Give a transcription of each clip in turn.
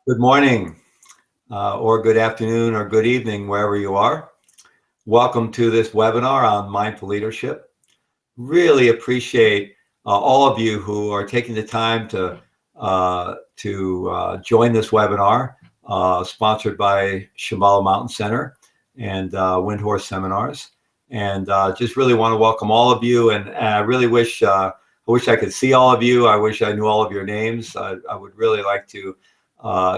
Good morning, or good afternoon, or good evening, wherever you are. Welcome to this webinar on mindful leadership. Really appreciate all of you who are taking the time to join this webinar, sponsored by Shambhala Mountain Center and Windhorse Seminars. And just really want to welcome all of you. And I really wish I could see all of you. I wish I knew all of your names. I would really like to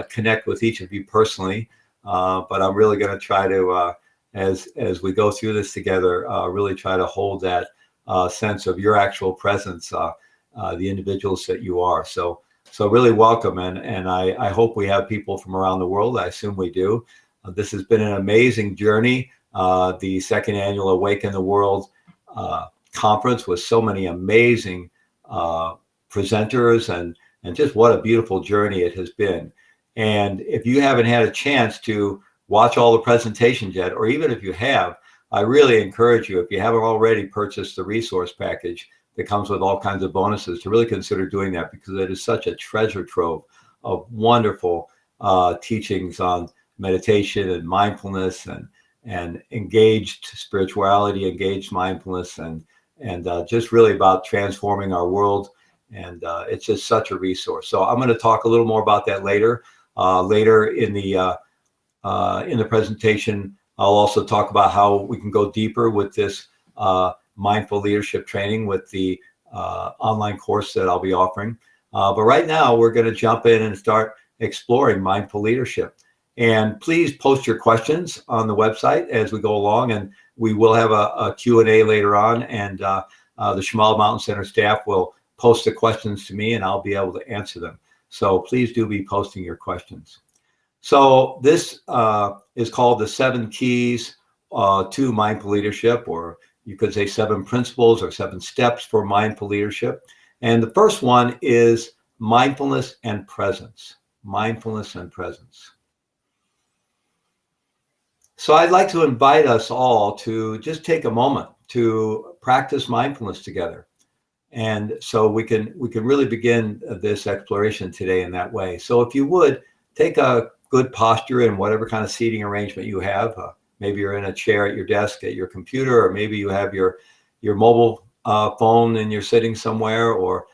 connect with each of you personally, but I'm really going to try to, as we go through this together, really try to hold that sense of your actual presence, the individuals that you are. So really welcome, and I hope we have people from around the world. I assume we do. This has been an amazing journey. The second annual Awaken the World conference with so many amazing presenters, and just what a beautiful journey it has been. And if you haven't had a chance to watch all the presentations yet, or even if you have, I really encourage you, if you haven't already purchased the resource package that comes with all kinds of bonuses, to really consider doing that, because it is such a treasure trove of wonderful teachings on meditation and mindfulness and engaged spirituality, engaged mindfulness, and just really about transforming our world. And it's just such a resource. So I'm going to talk a little more about that later. Later in the presentation, I'll also talk about how we can go deeper with this mindful leadership training with the online course that I'll be offering. But right now, we're going to jump in and start exploring mindful leadership. And please post your questions on the website as we go along, and we will have a Q&A later on, and the Shambhala Mountain Center staff will post the questions to me, and I'll be able to answer them. So please do be posting your questions. So this is called the 7 keys to mindful leadership, or you could say 7 principles or 7 steps for mindful leadership. And the first one is mindfulness and presence. Mindfulness and presence. So I'd like to invite us all to just take a moment to practice mindfulness together. And so we can really begin this exploration today in that way. So if you would, take a good posture in whatever kind of seating arrangement you have. Maybe you're in a chair at your desk at your computer, or maybe you have your mobile phone and you're sitting somewhere, or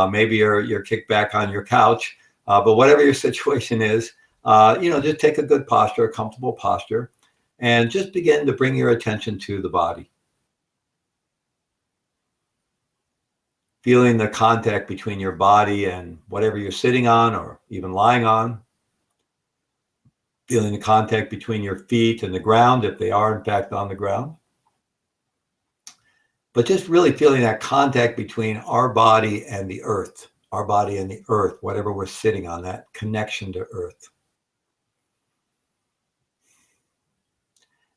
maybe you're kicked back on your couch. But whatever your situation is, just take a good posture, a comfortable posture, and just begin to bring your attention to the body. Feeling the contact between your body and whatever you're sitting on or even lying on. Feeling the contact between your feet and the ground, if they are in fact on the ground. But just really feeling that contact between our body and the earth, whatever we're sitting on, that connection to earth.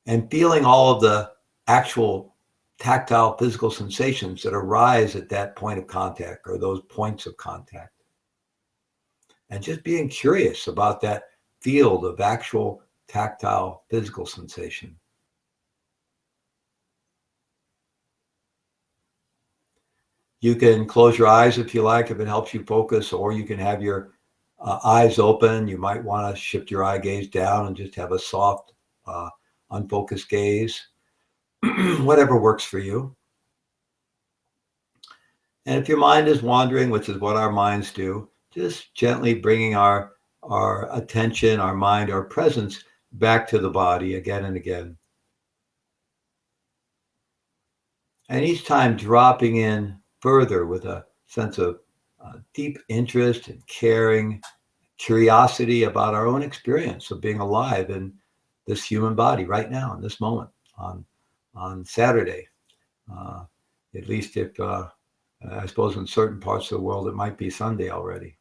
And feeling all of the actual tactile physical sensations that arise at that point of contact, or those points of contact. And just being curious about that field of actual tactile physical sensation. You can close your eyes if you like, if it helps you focus, or you can have your eyes open. You might want to shift your eye gaze down and just have a soft, unfocused gaze. Whatever works for you. And if your mind is wandering, which is what our minds do, just gently bringing our attention, our mind, our presence back to the body again and again. And each time dropping in further with a sense of deep interest and caring, curiosity about our own experience of being alive in this human body right now, in this moment, on Saturday. At least if, I suppose in certain parts of the world, it might be Sunday already.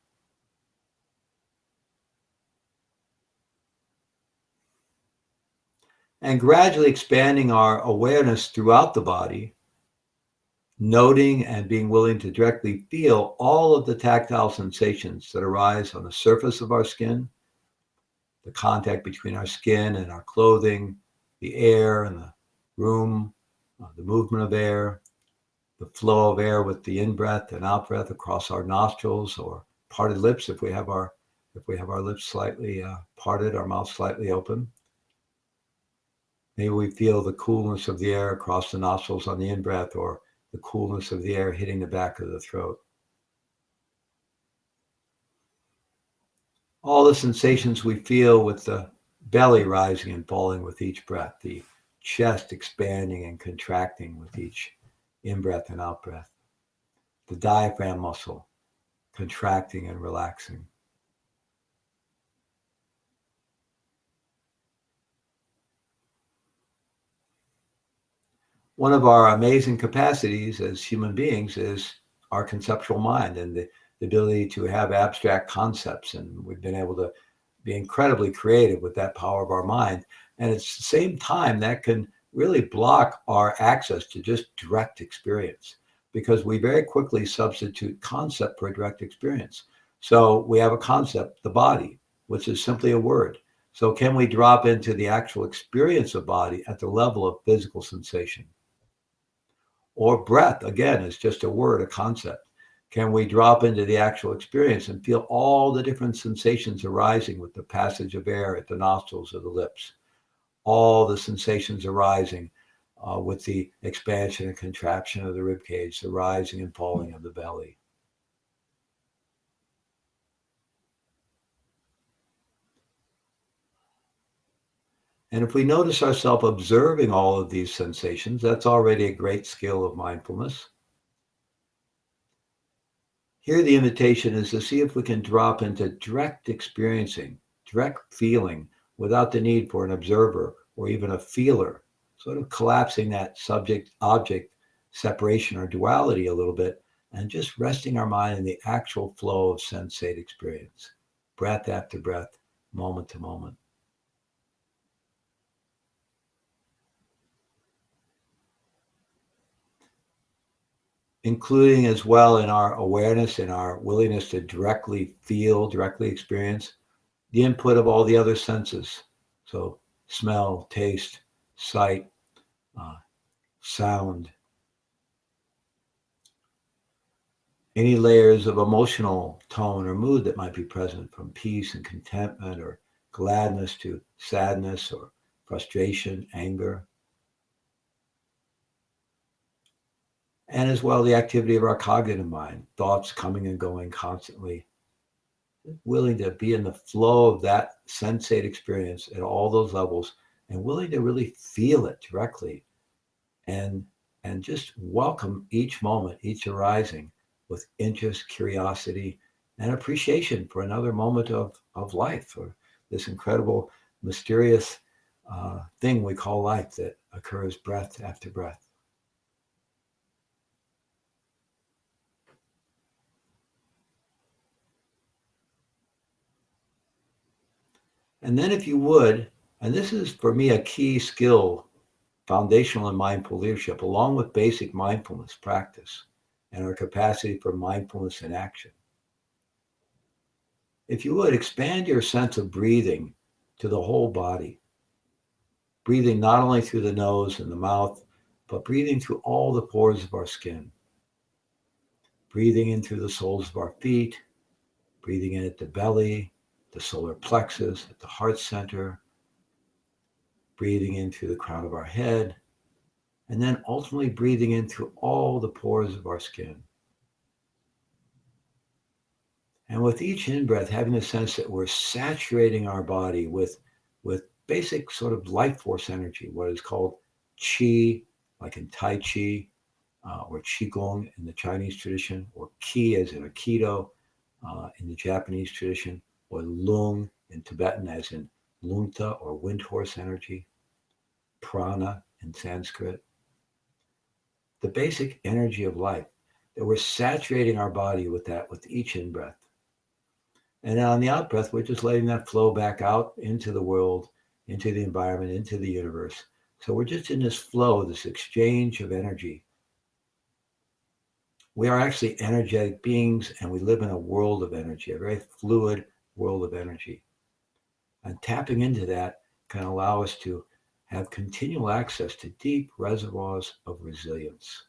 And gradually expanding our awareness throughout the body, noting and being willing to directly feel all of the tactile sensations that arise on the surface of our skin, the contact between our skin and our clothing, the air and the room, the movement of air, the flow of air with the in-breath and out-breath across our nostrils, or parted lips if we have our If we have our lips slightly parted, our mouth slightly open, maybe we feel the coolness of the air across the nostrils on the in-breath, or the coolness of the air hitting the back of the throat. All the sensations we feel with the belly rising and falling with each breath, the chest expanding and contracting with each in-breath and out-breath, the diaphragm muscle contracting and relaxing. One of our amazing capacities as human beings is our conceptual mind, and the ability to have abstract concepts. And we've been able to be incredibly creative with that power of our mind. And at the same time, that can really block our access to just direct experience, because we very quickly substitute concept for direct experience. So we have a concept, the body, which is simply a word. So can we drop into the actual experience of body at the level of physical sensation? Or breath, again, is just a word, a concept. Can we drop into the actual experience and feel all the different sensations arising with the passage of air at the nostrils or the lips? All the sensations arising with the expansion and contraction of the rib cage, the rising and falling of the belly. And if we notice ourselves observing all of these sensations, that's already a great skill of mindfulness. Here, the invitation is to see if we can drop into direct experiencing, direct feeling, without the need for an observer or even a feeler, sort of collapsing that subject object separation or duality a little bit, and just resting our mind in the actual flow of sensate experience, breath after breath, moment to moment. Including as well in our awareness and our willingness to directly feel, directly experience the input of all the other senses. So smell, taste, sight, uh, sound, any layers of emotional tone or mood that might be present, from peace and contentment or gladness to sadness or frustration, anger. And as well, the activity of our cognitive mind, thoughts coming and going constantly, willing to be in the flow of that sensate experience at all those levels, and willing to really feel it directly, and just welcome each moment, each arising, with interest, curiosity, and appreciation for another moment of life, or this incredible, mysterious thing we call life that occurs breath after breath. And then if you would, and this is for me a key skill, foundational in mindful leadership, along with basic mindfulness practice and our capacity for mindfulness in action. If you would, expand your sense of breathing to the whole body, breathing not only through the nose and the mouth, but breathing through all the pores of our skin, breathing in through the soles of our feet, breathing in at the belly, the solar plexus, at the heart center, breathing in through the crown of our head, and then ultimately breathing in through all the pores of our skin. And with each in-breath, having the sense that we're saturating our body with basic sort of life force energy, what is called qi, like in Tai Chi, or Qigong in the Chinese tradition, or Ki as in Aikido in the Japanese tradition, or Lung in Tibetan as in Lungta or wind horse energy, Prana in Sanskrit. The basic energy of life, that we're saturating our body with that with each in-breath. And on the out breath, we're just letting that flow back out into the world, into the environment, into the universe. So we're just in this flow, this exchange of energy. We are actually energetic beings, and we live in a world of energy, a very fluid world of energy. And tapping into that can allow us to have continual access to deep reservoirs of resilience.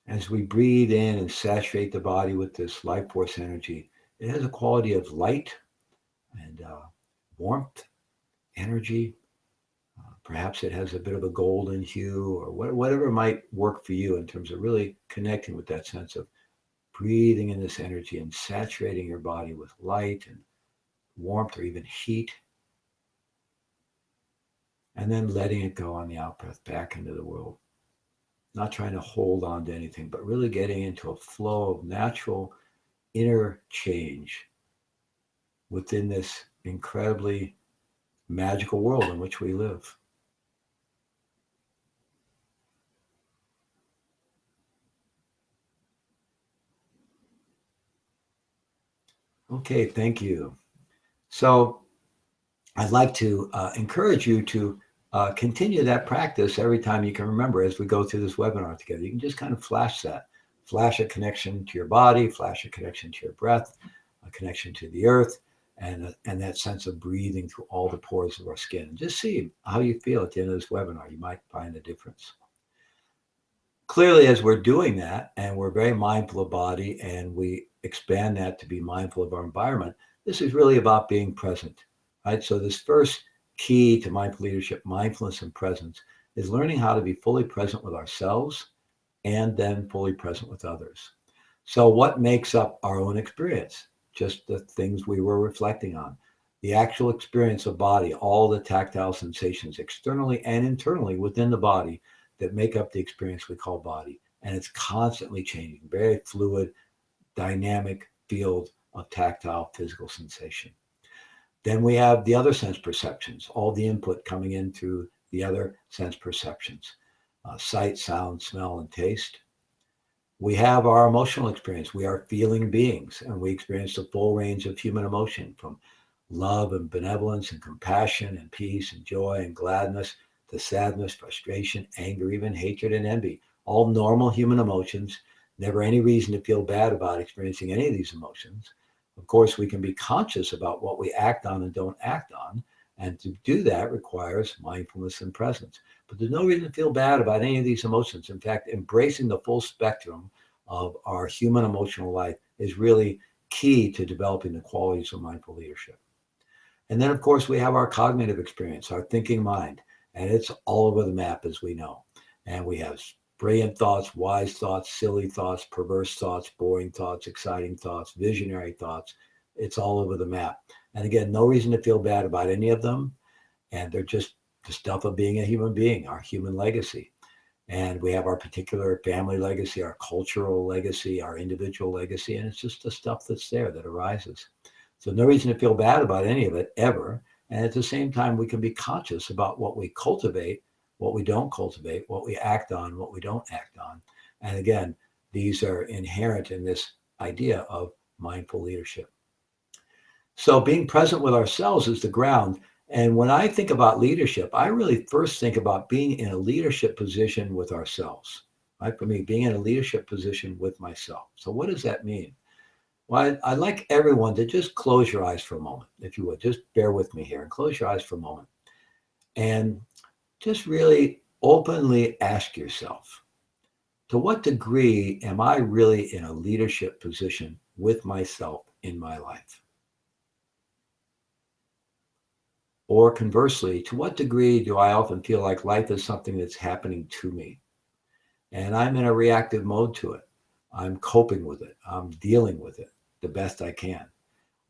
As we breathe in and saturate the body with this life force energy, it has a quality of light and warmth, energy. Perhaps it has a bit of a golden hue or whatever might work for you in terms of really connecting with that sense of breathing in this energy and saturating your body with light and warmth or even heat. And then letting it go on the out breath back into the world. Not trying to hold on to anything, but really getting into a flow of natural inner change within this incredibly magical world in which we live. Okay, thank you. So I'd like to encourage you to continue that practice every time you can remember as we go through this webinar together. You can just kind of flash that. Flash a connection to your body, flash a connection to your breath, a connection to the earth, and that sense of breathing through all the pores of our skin. And just see how you feel at the end of this webinar. You might find a difference. Clearly, as we're doing that, and we're very mindful of body, and we expand that to be mindful of our environment, this is really about being present, right? So this first key to mindful leadership, mindfulness and presence, is learning how to be fully present with ourselves and then fully present with others. So what makes up our own experience? Just the things we were reflecting on. The actual experience of body, all the tactile sensations externally and internally within the body that make up the experience we call body. And it's constantly changing, very fluid, dynamic field of tactile physical sensation. Then we have the other sense perceptions, all the input coming in through the other sense perceptions, sight, sound, smell, and taste. We have our emotional experience. We are feeling beings, and we experience the full range of human emotion, from love and benevolence and compassion and peace and joy and gladness to sadness, frustration, anger, even hatred and envy. All normal human emotions. Never any reason to feel bad about experiencing any of these emotions. Of course, we can be conscious about what we act on and don't act on. And to do that requires mindfulness and presence. But there's no reason to feel bad about any of these emotions. In fact, embracing the full spectrum of our human emotional life is really key to developing the qualities of mindful leadership. And then, of course, we have our cognitive experience, our thinking mind. And it's all over the map, as we know. And we have brilliant thoughts, wise thoughts, silly thoughts, perverse thoughts, boring thoughts, exciting thoughts, visionary thoughts. It's all over the map. And again, no reason to feel bad about any of them. And they're just the stuff of being a human being, our human legacy. And we have our particular family legacy, our cultural legacy, our individual legacy. And it's just the stuff that's there that arises. So no reason to feel bad about any of it ever. And at the same time, we can be conscious about what we cultivate, what we don't cultivate, what we act on, what we don't act on. And again, these are inherent in this idea of mindful leadership. So being present with ourselves is the ground. And when I think about leadership, I really first think about being in a leadership position with ourselves. Right? For me, being in a leadership position with myself. So what does that mean? Well, I'd like everyone to just close your eyes for a moment, if you would. Just bear with me here and close your eyes for a moment. And just really openly ask yourself, to what degree am I really in a leadership position with myself in my life? Or conversely, to what degree do I often feel like life is something that's happening to me? And I'm in a reactive mode to it. I'm coping with it. I'm dealing with it the best I can.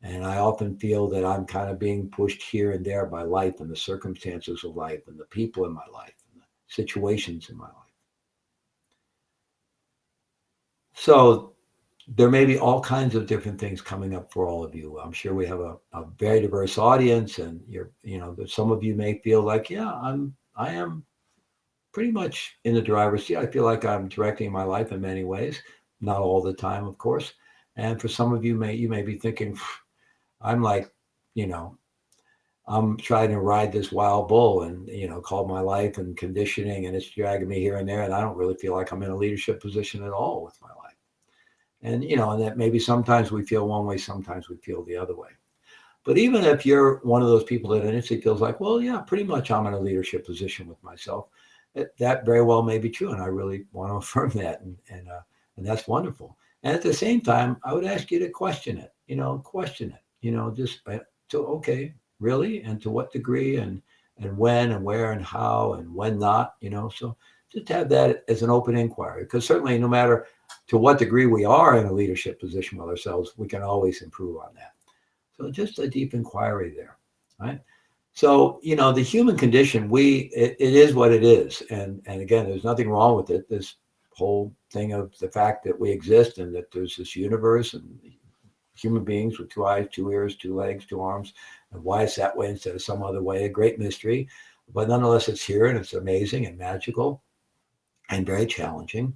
And I often feel that I'm kind of being pushed here and there by life and the circumstances of life and the people in my life and the situations in my life. So there may be all kinds of different things coming up for all of you. I'm sure we have a very diverse audience, and some of you may feel like, yeah, I am pretty much in the driver's seat. I feel like I'm directing my life in many ways, not all the time, of course. And for some of you, you may be thinking, I'm like, I'm trying to ride this wild bull and, call my life and conditioning, and it's dragging me here and there. And I don't really feel like I'm in a leadership position at all with my life. And, and that maybe sometimes we feel one way, sometimes we feel the other way. But even if you're one of those people that initially feels like, well, yeah, pretty much I'm in a leadership position with myself, that very well may be true, and I really want to affirm that, and that's wonderful. And at the same time, I would ask you to question it. Question it. Just to okay, really, and to what degree, and when, and where, and how, and when not. So just have that as an open inquiry, because certainly, no matter to what degree we are in a leadership position with ourselves, we can always improve on that. So just a deep inquiry there, right? So, the human condition, it is what it is. And again, there's nothing wrong with it. This whole thing of the fact that we exist and that there's this universe and human beings with 2 eyes, 2 ears, 2 legs, 2 arms, and why it's that way instead of some other way, a great mystery. But nonetheless, it's here, and it's amazing and magical and very challenging.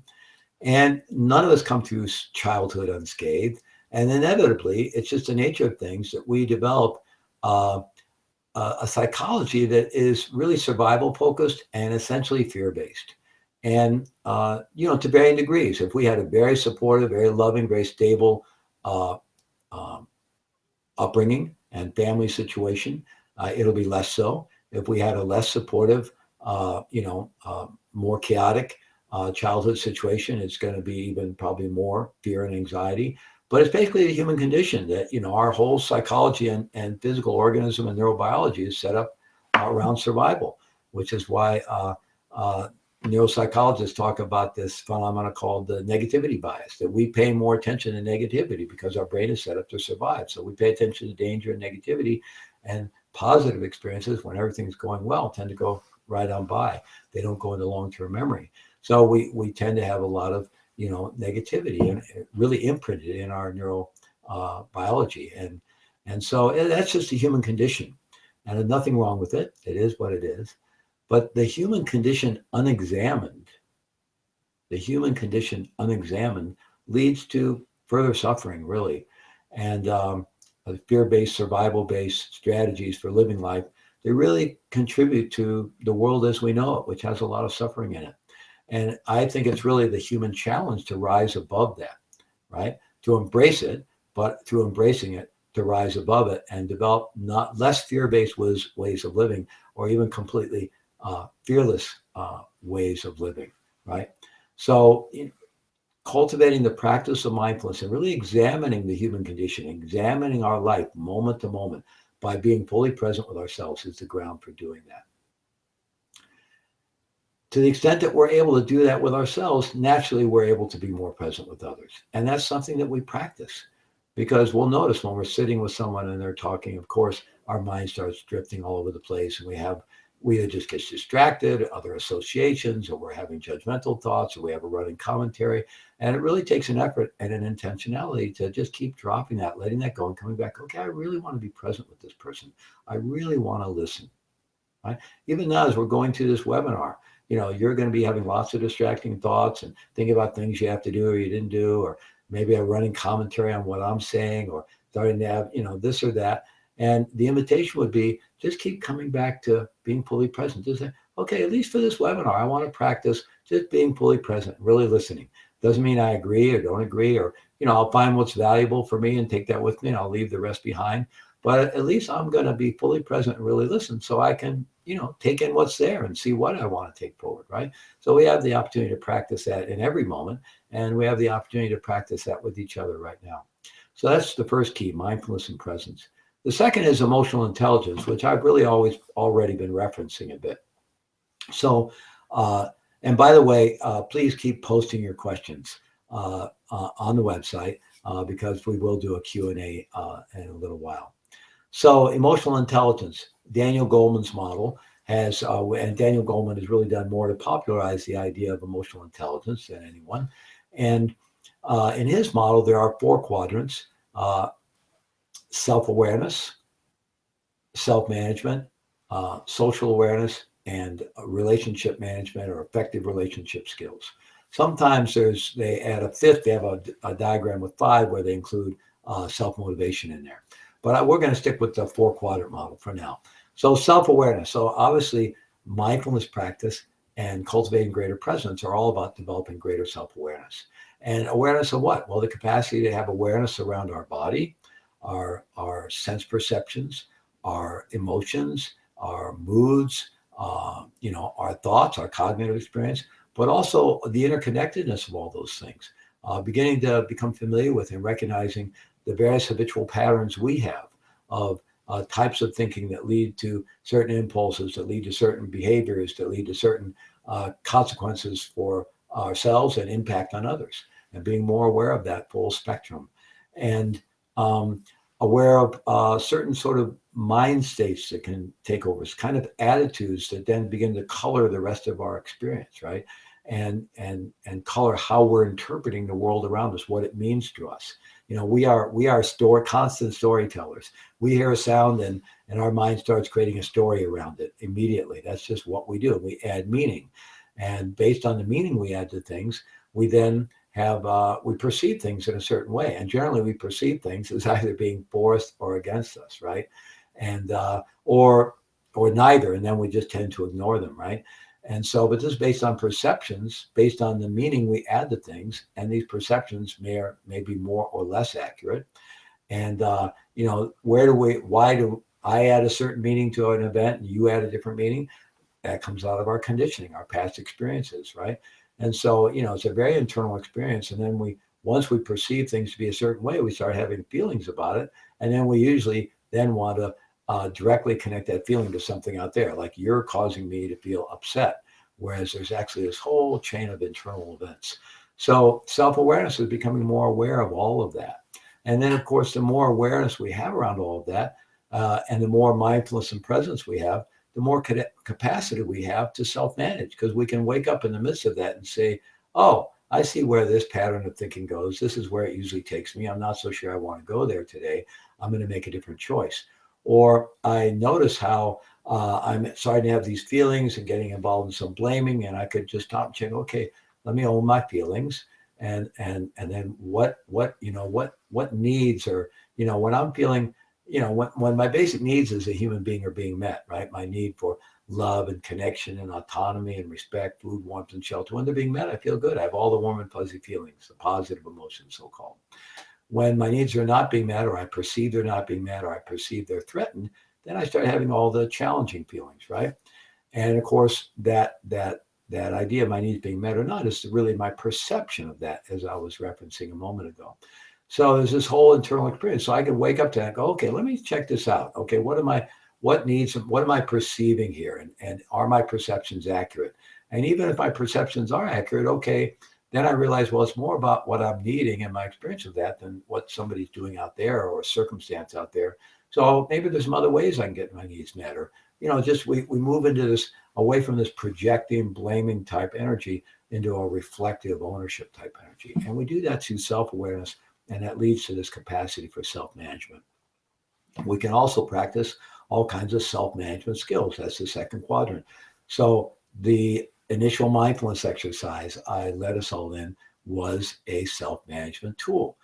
And none of us come through childhood unscathed. And inevitably, it's just the nature of things that we develop a psychology that is really survival focused and essentially fear based. And, to varying degrees. If we had a very supportive, very loving, very stable uh, upbringing and family situation, it'll be less so. If we had a less supportive, more chaotic childhood situation, it's going to be even probably more fear and anxiety. But it's basically the human condition that, our whole psychology and physical organism and neurobiology is set up around survival, which is why neuropsychologists talk about this phenomenon called the negativity bias, that we pay more attention to negativity because our brain is set up to survive. So we pay attention to danger and negativity, and positive experiences, when everything's going well, tend to go right on by. They don't go into long-term memory. So we tend to have a lot of negativity and really imprinted in our neurobiology, and so that's just the human condition, and there's nothing wrong with it. It is what it is. But the human condition unexamined leads to further suffering, really. And fear-based, survival-based strategies for living life, they really contribute to the world as we know it, which has a lot of suffering in it. And I think it's really the human challenge to rise above that, right? To embrace it, but through embracing it, to rise above it and develop not less fear-based ways of living, or even completely fearless ways of living, right? So cultivating the practice of mindfulness and really examining the human condition, examining our life moment to moment by being fully present with ourselves is the ground for doing that. To the extent that we're able to do that with ourselves, naturally we're able to be more present with others. And that's something that we practice, because we'll notice when we're sitting with someone and they're talking, of course, our mind starts drifting all over the place, and we either just get distracted, other associations, or we're having judgmental thoughts, or we have a running commentary. And it really takes an effort and an intentionality to just keep dropping that, letting that go, and coming back. Okay, I really want to be present with this person. I really want to listen. Right? Even now, as we're going through this webinar, you're going to be having lots of distracting thoughts and thinking about things you have to do or you didn't do, or maybe a running commentary on what I'm saying, or starting to have, this or that. And the invitation would be just keep coming back to being fully present. Just say, okay, at least for this webinar, I want to practice just being fully present, really listening. Doesn't mean I agree or don't agree, or, I'll find what's valuable for me and take that with me, and I'll leave the rest behind. But at least I'm going to be fully present and really listen, so I can, take in what's there and see what I want to take forward, right? So we have the opportunity to practice that in every moment, and we have the opportunity to practice that with each other right now. So that's the first key, mindfulness and presence. The second is emotional intelligence, which I've really already been referencing a bit. So, and by the way, please keep posting your questions on the website, because we will do a Q&A in a little while. So emotional intelligence, Daniel Goleman's model has, and Daniel Goleman has really done more to popularize the idea of emotional intelligence than anyone. And in his model, there are 4 quadrants: self-awareness, self-management, social awareness, and relationship management, or effective relationship skills. Sometimes they add a 5th. They have a diagram with 5 where they include self-motivation in there. But we're going to stick with the 4-quadrant model for now. So self-awareness. So obviously, mindfulness practice and cultivating greater presence are all about developing greater self-awareness. And awareness of what? Well, the capacity to have awareness around our body, our sense perceptions, our emotions, our moods, our thoughts, our cognitive experience, but also the interconnectedness of all those things. Beginning to become familiar with and recognizing the various habitual patterns we have of types of thinking that lead to certain impulses, that lead to certain behaviors, that lead to certain consequences for ourselves and impact on others, and being more aware of that full spectrum, and aware of certain sort of mind states that can take over, kind of attitudes that then begin to color the rest of our experience, right? And color how we're interpreting the world around us, what it means to us. We are constant storytellers. We hear a sound and our mind starts creating a story around it immediately. That's just what we do. We add meaning, and based on the meaning we add to things, we then have we perceive things in a certain way, and generally we perceive things as either being for us or against us, right? And or neither, and then we just tend to ignore them, right? And so, but this is based on perceptions, based on the meaning we add to things, and these perceptions may be more or less accurate. And why do I add a certain meaning to an event and you add a different meaning? That comes out of our conditioning, our past experiences, right? And so, it's a very internal experience. And then once we perceive things to be a certain way, we start having feelings about it. And then we usually then want to directly connect that feeling to something out there, like you're causing me to feel upset, whereas there's actually this whole chain of internal events. So self-awareness is becoming more aware of all of that. And then, of course, the more awareness we have around all of that, and the more mindfulness and presence we have, the more capacity we have to self-manage, because we can wake up in the midst of that and say, oh, I see where this pattern of thinking goes. This is where it usually takes me. I'm not so sure I want to go there today. I'm going to make a different choice. Or I notice how I'm starting to have these feelings and getting involved in some blaming, and I could just stop and check, okay, let me own my feelings. And then what needs are, when I'm feeling, when my basic needs as a human being are being met, right? My need for love and connection and autonomy and respect, food, warmth, and shelter, when they're being met, I feel good. I have all the warm and fuzzy feelings, the positive emotions, so-called. When my needs are not being met, or I perceive they're not being met, or I perceive they're threatened, then I start having all the challenging feelings, right? And of course, that idea of my needs being met or not is really my perception of that, as I was referencing a moment ago. So there's this whole internal experience. So I can wake up to that and go, okay, let me check this out. Okay, what am I perceiving here? And are my perceptions accurate? And even if my perceptions are accurate, okay, then I realize, well, it's more about what I'm needing and my experience of that than what somebody's doing out there or a circumstance out there. So maybe there's some other ways I can get my needs met, or, just we move into this, away from this projecting, blaming type energy into a reflective ownership type energy. And we do that through self-awareness, and that leads to this capacity for self-management. We can also practice all kinds of self-management skills. That's the second quadrant. So the initial mindfulness exercise I led us all in was a self-management tool,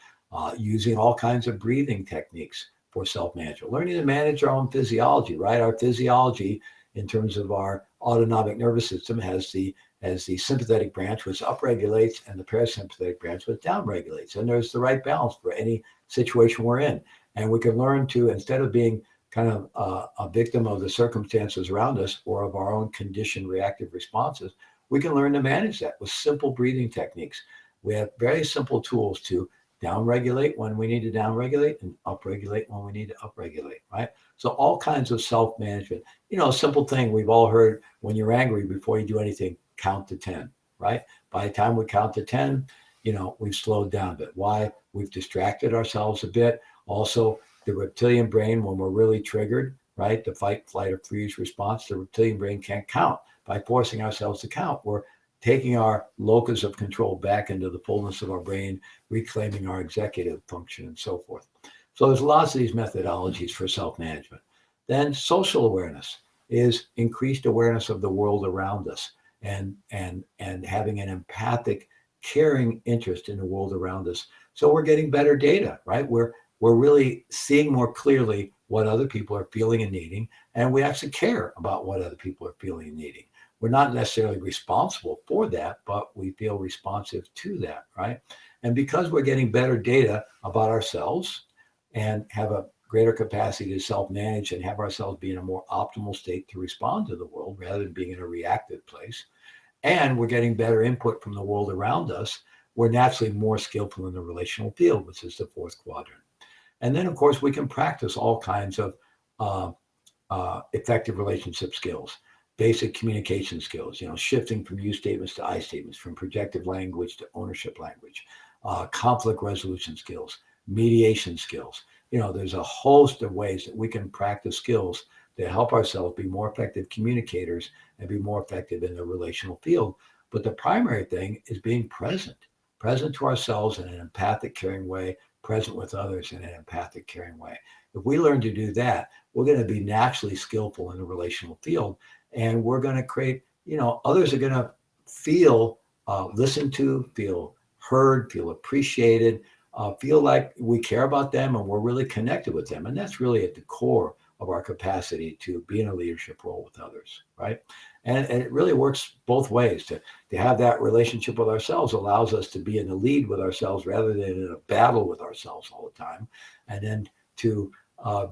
using all kinds of breathing techniques for self-management, learning to manage our own physiology, right? Our physiology, in terms of our autonomic nervous system, has the sympathetic branch, which upregulates, and the parasympathetic branch, which downregulates. And there's the right balance for any situation we're in. And we can learn to, instead of being kind of a victim of the circumstances around us or of our own conditioned reactive responses, we can learn to manage that with simple breathing techniques. We have very simple tools to downregulate when we need to downregulate and upregulate when we need to upregulate, right? So all kinds of self-management. A simple thing we've all heard: when you're angry, before you do anything, count to 10, right? By the time we count to 10, we've slowed down a bit. Why? We've distracted ourselves a bit. Also, the reptilian brain, when we're really triggered, right, the fight, flight, or freeze response, the reptilian brain can't count. By forcing ourselves to count, we're taking our locus of control back into the fullness of our brain, reclaiming our executive function, and so forth. So there's lots of these methodologies for self-management. Then social awareness is increased awareness of the world around us, and having an empathic, caring interest in the world around us. So we're getting better data, right? We're really seeing more clearly what other people are feeling and needing, and we actually care about what other people are feeling and needing. We're not necessarily responsible for that, but we feel responsive to that, right? And because we're getting better data about ourselves and have a greater capacity to self-manage and have ourselves be in a more optimal state to respond to the world rather than being in a reactive place. And we're getting better input from the world around us. We're naturally more skillful in the relational field, which is the fourth quadrant. And then, of course, we can practice all kinds of uh, effective relationship skills, basic communication skills, shifting from you statements to I statements, from projective language to ownership language, conflict resolution skills, mediation skills. There's a host of ways that we can practice skills to help ourselves be more effective communicators and be more effective in the relational field. But the primary thing is being present to ourselves in an empathic, caring way, present with others in an empathic, caring way. If we learn to do that, we're going to be naturally skillful in the relational field, and we're going to create, others are going to feel listened to, feel heard, feel appreciated, feel like we care about them and we're really connected with them. And that's really at the core of our capacity to be in a leadership role with others, right? And it really works both ways. To have that relationship with ourselves allows us to be in the lead with ourselves rather than in a battle with ourselves all the time. And then to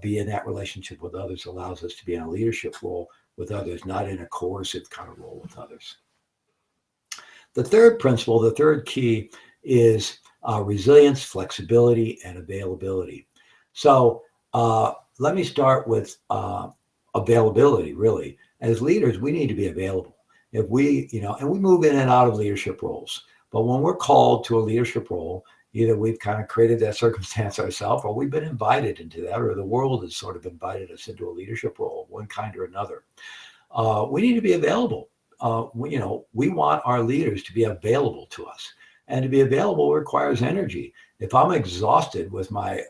be in that relationship with others allows us to be in a leadership role with others, not in a coercive kind of role with others. The third principle, the third key is resilience, flexibility, and availability. So let me start with availability, really. As leaders, we need to be available. If we, and we move in and out of leadership roles. But when we're called to a leadership role, either we've kind of created that circumstance ourselves, or we've been invited into that, or the world has sort of invited us into a leadership role of one kind or another. We need to be available. We want our leaders to be available to us. And to be available requires energy. If I'm exhausted with my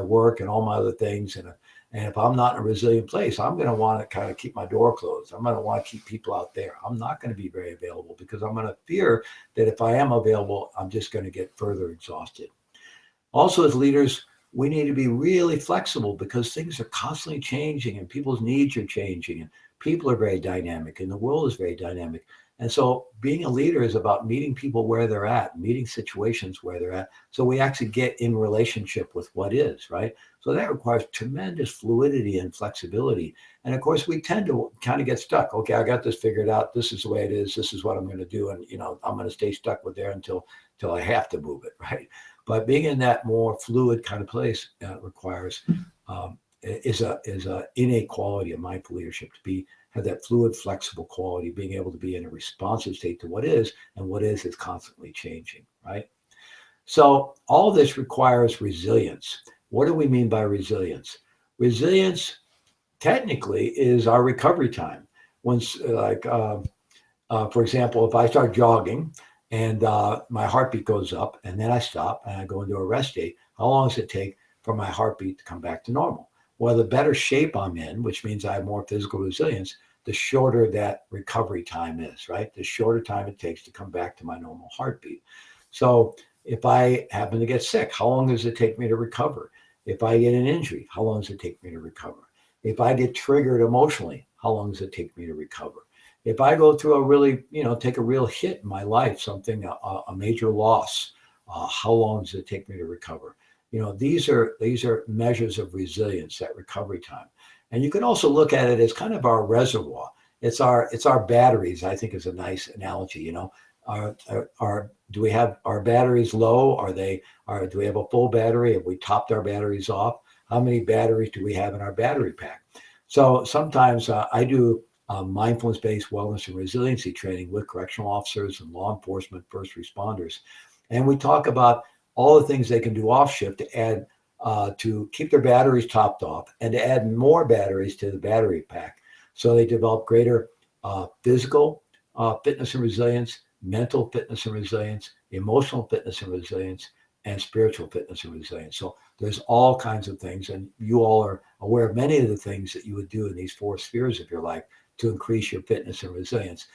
work and all my other things, and if I'm not in a resilient place, I'm going to want to kind of keep my door closed. I'm going to want to keep people out there. I'm not going to be very available because I'm going to fear that if I am available, I'm just going to get further exhausted. Also, as leaders, we need to be really flexible because things are constantly changing and people's needs are changing and people are very dynamic and the world is very dynamic. And so being a leader is about meeting people where they're at, meeting situations where they're at. So we actually get in relationship with what is, right? So that requires tremendous fluidity and flexibility. And of course, we tend to kind of get stuck. Okay, I got this figured out. This is the way it is. This is what I'm going to do. And, I'm going to stay stuck with there until I have to move it, right? But being in that more fluid kind of place requires is a innate quality of mindful leadership to have that fluid, flexible quality, being able to be in a responsive state to what is, and what is constantly changing, right? So all this requires resilience. What do we mean by resilience? Resilience technically is our recovery time. Once, for example, if I start jogging and my heartbeat goes up and then I stop and I go into a rest state, how long does it take for my heartbeat to come back to normal? Well, the better shape I'm in, which means I have more physical resilience, the shorter that recovery time is, right? The shorter time it takes to come back to my normal heartbeat. So if I happen to get sick, how long does it take me to recover? If I get an injury, how long does it take me to recover? If I get triggered emotionally, how long does it take me to recover? If I go through a really, take a real hit in my life, something, a major loss, how long does it take me to recover? These are measures of resilience, that recovery time. And you can also look at it as kind of our reservoir. It's our batteries, I think is a nice analogy. Do we have our batteries low? Do we have a full battery? Have we topped our batteries off? How many batteries do we have in our battery pack? So sometimes I do mindfulness-based wellness and resiliency training with correctional officers and law enforcement, first responders. And we talk about all the things they can do off shift to add to keep their batteries topped off and to add more batteries to the battery pack. So they develop greater physical fitness and resilience, mental fitness and resilience, emotional fitness and resilience, and spiritual fitness and resilience. So there's all kinds of things, and you all are aware of many of the things that you would do in these four spheres of your life to increase your fitness and resilience.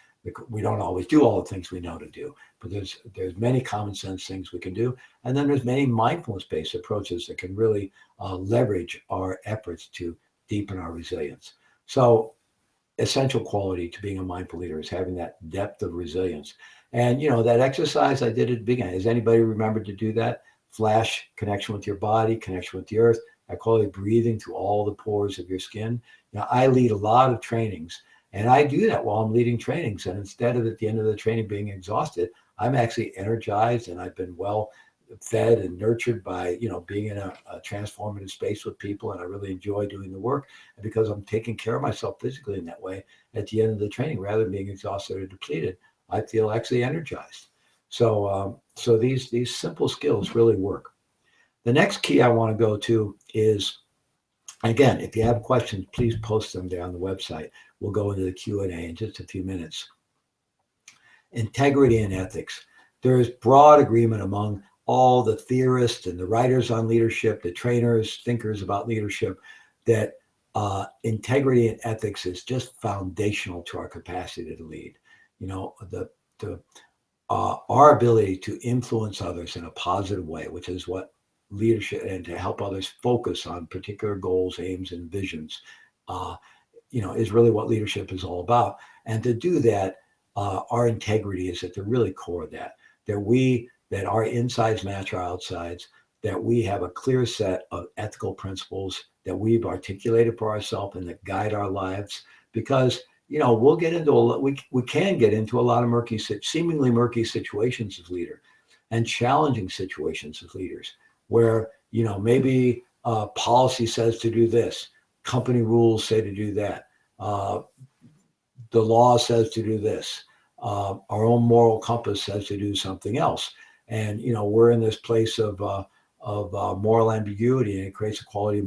We don't always do all the things we know to do, but there's many common sense things we can do. And then there's many mindfulness-based approaches that can really leverage our efforts to deepen our resilience. So essential quality to being a mindful leader is having that depth of resilience. And, that exercise I did at the beginning, has anybody remembered to do that? Flash connection with your body, connection with the earth, I call it breathing through all the pores of your skin. I lead a lot of trainings, and I do that while I'm leading trainings. And instead of at the end of the training being exhausted, I'm actually energized, and I've been well fed and nurtured by being in a transformative space with people, and I really enjoy doing the work. And because I'm taking care of myself physically in that way, at the end of the training, rather than being exhausted or depleted, I feel actually energized. So these simple skills really work. The next key I want to go to is, again, if you have questions, please post them there on the website. We'll go into the Q&A in just a few minutes. Integrity and ethics. There is broad agreement among all the theorists and the writers on leadership, the trainers, thinkers about leadership, that integrity and ethics is just foundational to our capacity to lead. Our ability to influence others in a positive way, which is what leadership, and to help others focus on particular goals, aims, and visions, is really what leadership is all about. And to do that, our integrity is at the really core of that. That our insides match our outsides, that we have a clear set of ethical principles that we've articulated for ourselves and that guide our lives. Because we'll get into we can get into a lot of seemingly murky situations as leader, and challenging situations as leaders, where maybe policy says to do this, company rules say to do that, the law says to do this, our own moral compass says to do something else. And we're in this place of moral ambiguity, and it creates a quality of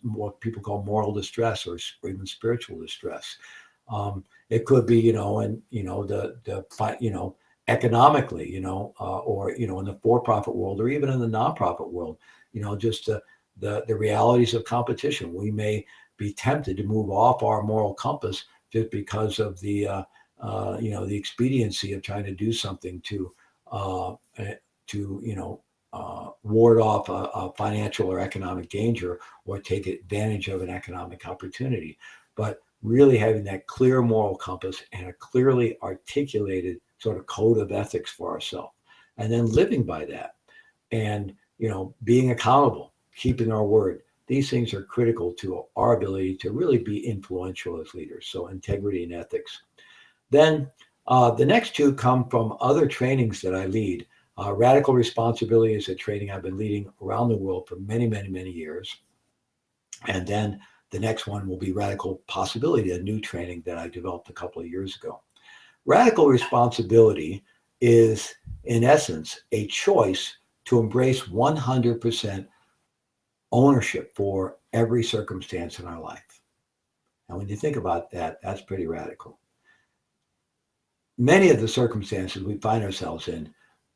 what people call moral distress, or even spiritual distress. It could be, economically, or in the for-profit world, or even in the nonprofit world, just the realities of competition. We may be tempted to move off our moral compass just because of the expediency of trying to do something to ward off a financial or economic danger, or take advantage of an economic opportunity. But really having that clear moral compass and a clearly articulated sort of code of ethics for ourselves, and then living by that, and being accountable, keeping our word. These things are critical to our ability to really be influential as leaders. So integrity and ethics. Then the next two come from other trainings that I lead. Radical Responsibility is a training I've been leading around the world for many, many, many years. And then the next one will be Radical Possibility, a new training that I developed a couple of years ago. Radical Responsibility is, in essence, a choice to embrace 100% ownership for every circumstance in our life. And when you think about that, that's pretty radical. Many of the circumstances we find ourselves in,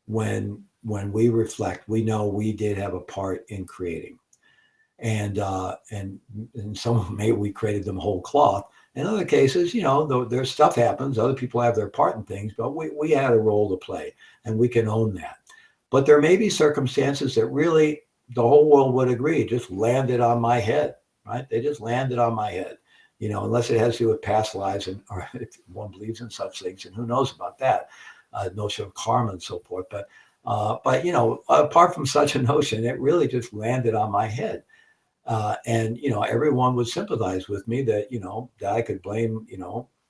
when we reflect, we know we did have a part in creating. And some of them, maybe we created them whole cloth. In other cases, there's stuff happens, other people have their part in things, but we had a role to play, and we can own that. But there may be circumstances that really the whole world would agree just landed on my head, right? They just landed on my head, unless it has to do with past lives, or if one believes in such things, and who knows about that notion of karma and so forth. But apart from such a notion, it really just landed on my head. And everyone would sympathize with me that that I could blame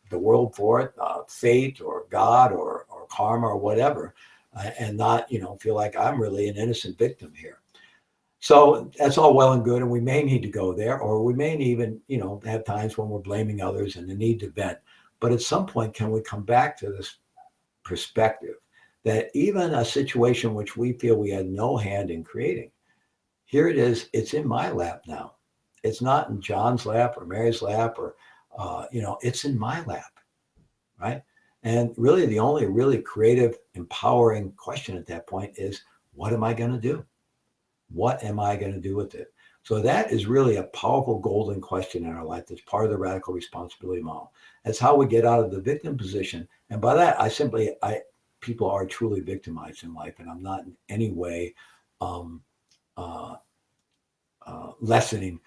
the world for it, fate or God or karma or whatever, and not feel like I'm really an innocent victim here. So that's all well and good, and we may need to go there, or we may even have times when we're blaming others and the need to vent. But at some point, can we come back to this perspective that even a situation which we feel we had no hand in creating, here it is, it's in my lap now. It's not in John's lap or Mary's lap, or, it's in my lap, right? And really the only really creative, empowering question at that point is, what am I going to do? What am I going to do with it? So that is really a powerful golden question in our life. That's part of the Radical Responsibility model. That's how we get out of the victim position. And by that, people are truly victimized in life, and I'm not in any way lessening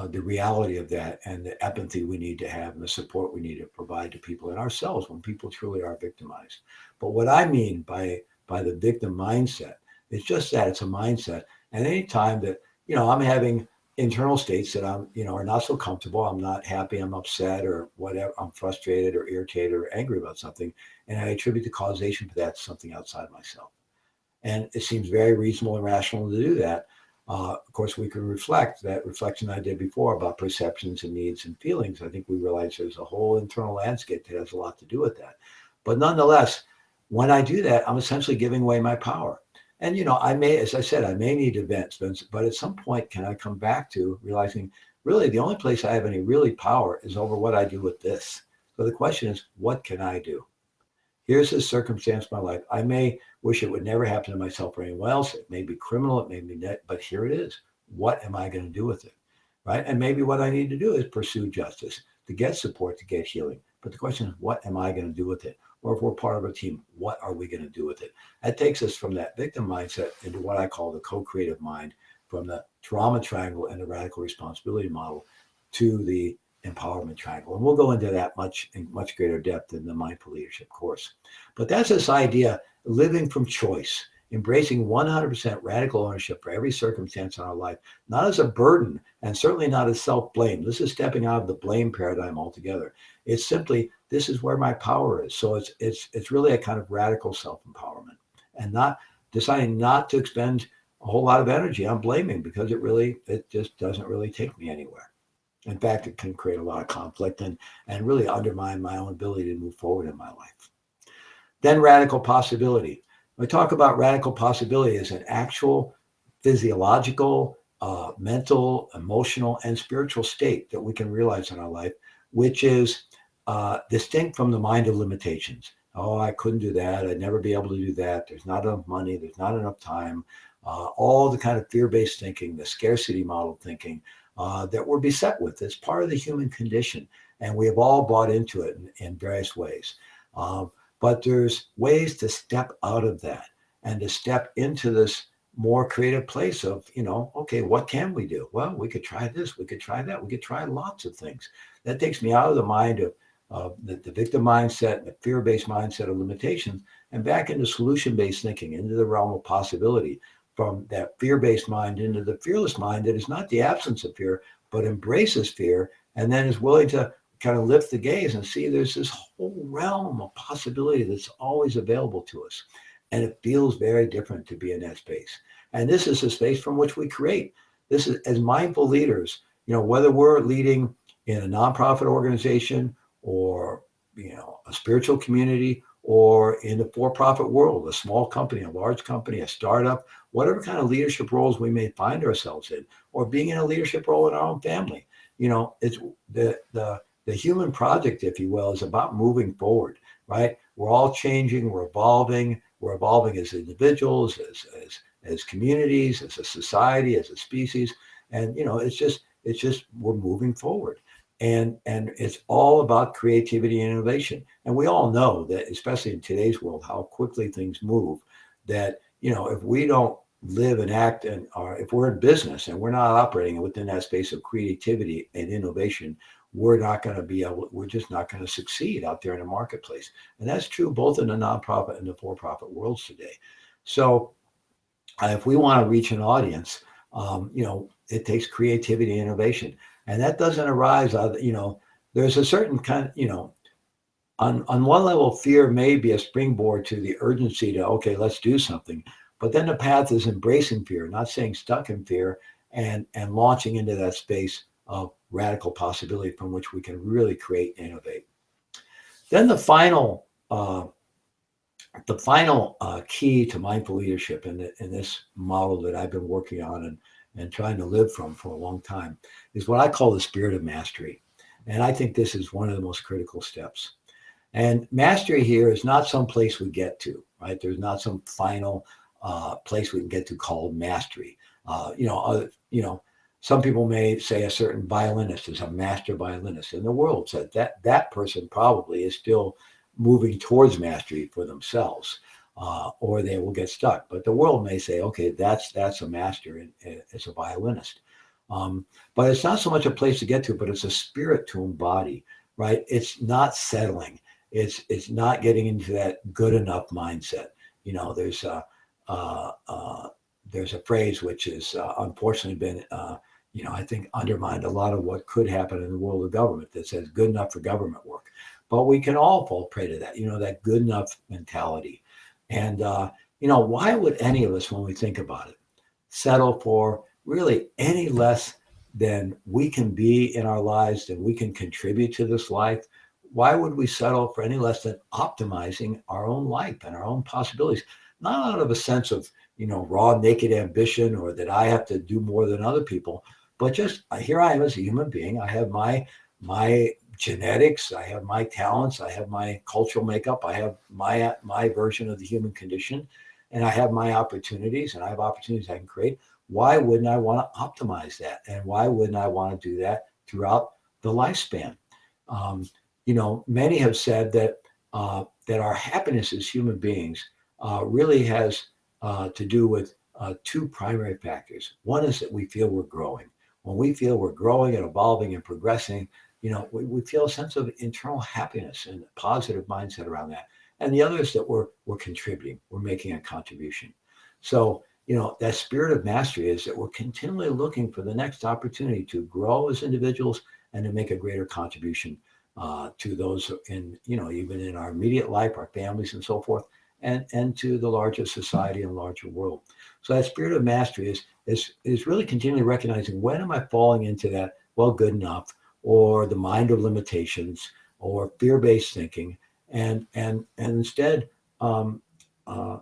the reality of that, and the empathy we need to have, and the support we need to provide to people and ourselves when people truly are victimized. But what I mean by the victim mindset, it's just that it's a mindset. And any time that I'm having internal states that I'm, are not so comfortable. I'm not happy. I'm upset or whatever. I'm frustrated or irritated or angry about something. And I attribute the causation for that to something outside myself. And it seems very reasonable and rational to do that. Of course, we can reflect that reflection I did before about perceptions and needs and feelings. I think we realize there's a whole internal landscape that has a lot to do with that. But nonetheless, when I do that, I'm essentially giving away my power. And, I may, as I said, I may need to vent, but at some point, can I come back to realizing really the only place I have any really power is over what I do with this. So the question is, what can I do? Here's this circumstance in my life. I may wish it would never happen to myself or anyone else. It may be criminal. It may be net, but here it is. What am I going to do with it? Right. And maybe what I need to do is pursue justice, to get support, to get healing. But the question is, what am I going to do with it? Or if we're part of a team, what are we going to do with it? That takes us from that victim mindset into what I call the co-creative mind, from the trauma triangle and the radical responsibility model to the empowerment triangle. And we'll go into that in much greater depth in the mindful leadership course. But that's this idea, living from choice, embracing 100% radical ownership for every circumstance in our life, not as a burden and certainly not as self-blame. This is stepping out of the blame paradigm altogether. It's simply, this is where my power is. So it's really a kind of radical self-empowerment, and not deciding not to expend a whole lot of energy on blaming, because it just doesn't really take me anywhere. In fact, it can create a lot of conflict and really undermine my own ability to move forward in my life. Then radical possibility. I talk about radical possibility as an actual physiological, mental, emotional, and spiritual state that we can realize in our life, which is distinct from the mind of limitations. Oh, I couldn't do that. I'd never be able to do that. There's not enough money. There's not enough time. All the kind of fear-based thinking, the scarcity model thinking, that we're beset with. It's part of the human condition, and we have all bought into it in various ways. But there's ways to step out of that and to step into this more creative place of, okay, what can we do? Well, we could try this, we could try that, we could try lots of things. That takes me out of the mind of the victim mindset, the fear-based mindset of limitations, and back into solution-based thinking, into the realm of possibility, from that fear-based mind into the fearless mind that is not the absence of fear, but embraces fear, and then is willing to kind of lift the gaze and see there's this whole realm of possibility that's always available to us. And it feels very different to be in that space. And this is the space from which we create. This is, as mindful leaders, whether we're leading in a nonprofit organization or, a spiritual community, or in the for-profit world, a small company, a large company, a startup, whatever kind of leadership roles we may find ourselves in, or being in a leadership role in our own family. It's the human project, if you will, is about moving forward, right? We're all changing, we're evolving as individuals, as communities, as a society, as a species. And, it's just we're moving forward. And it's all about creativity and innovation. And we all know that, especially in today's world, how quickly things move, that, if we don't live and act, or if we're in business and we're not operating within that space of creativity and innovation, we're just not going to succeed out there in the marketplace. And that's true both in the nonprofit and the for-profit worlds today. So if we want to reach an audience, it takes creativity and innovation. And that doesn't arise out of, there's a certain kind of, on one level, fear may be a springboard to the urgency to, okay, let's do something. But then the path is embracing fear, not staying stuck in fear, and launching into that space of radical possibility from which we can really create and innovate. Then the final key to mindful leadership in this model that I've been working on and trying to live from for a long time is what I call the spirit of mastery. And I think this is one of the most critical steps. And mastery here is not some place we get to, right? There's not some final place we can get to called mastery. Some people may say a certain violinist is a master violinist, and the world says that person probably is still moving towards mastery for themselves, or they will get stuck. But the world may say, okay, that's a master as a violinist. But it's not so much a place to get to, but it's a spirit to embody, right? It's not settling. It's not getting into that good enough mindset. There's a phrase which has unfortunately been I think undermined a lot of what could happen in the world of government that says good enough for government work. But we can all fall prey to that, that good enough mentality. And, why would any of us, when we think about it, settle for really any less than we can be in our lives, than we can contribute to this life? Why would we settle for any less than optimizing our own life and our own possibilities? Not out of a sense of, raw, naked ambition or that I have to do more than other people, but just here I am as a human being. I have my genetics, I have my talents, I have my cultural makeup, I have my version of the human condition, and I have my opportunities, and I have opportunities I can create. Why wouldn't I want to optimize that? And why wouldn't I want to do that throughout the lifespan? Um, Many have said that our happiness as human beings really has to do with two primary factors. One is that we feel we're growing. When we feel we're growing and evolving and progressing, we feel a sense of internal happiness and a positive mindset around that. And the other is that we're contributing, we're making a contribution. So, that spirit of mastery is that we're continually looking for the next opportunity to grow as individuals and to make a greater contribution to those in, even in our immediate life, our families and so forth, and to the larger society and larger world. So that spirit of mastery is really continually recognizing, when am I falling into that, well, good enough, or the mind of limitations, or fear-based thinking, and instead uh,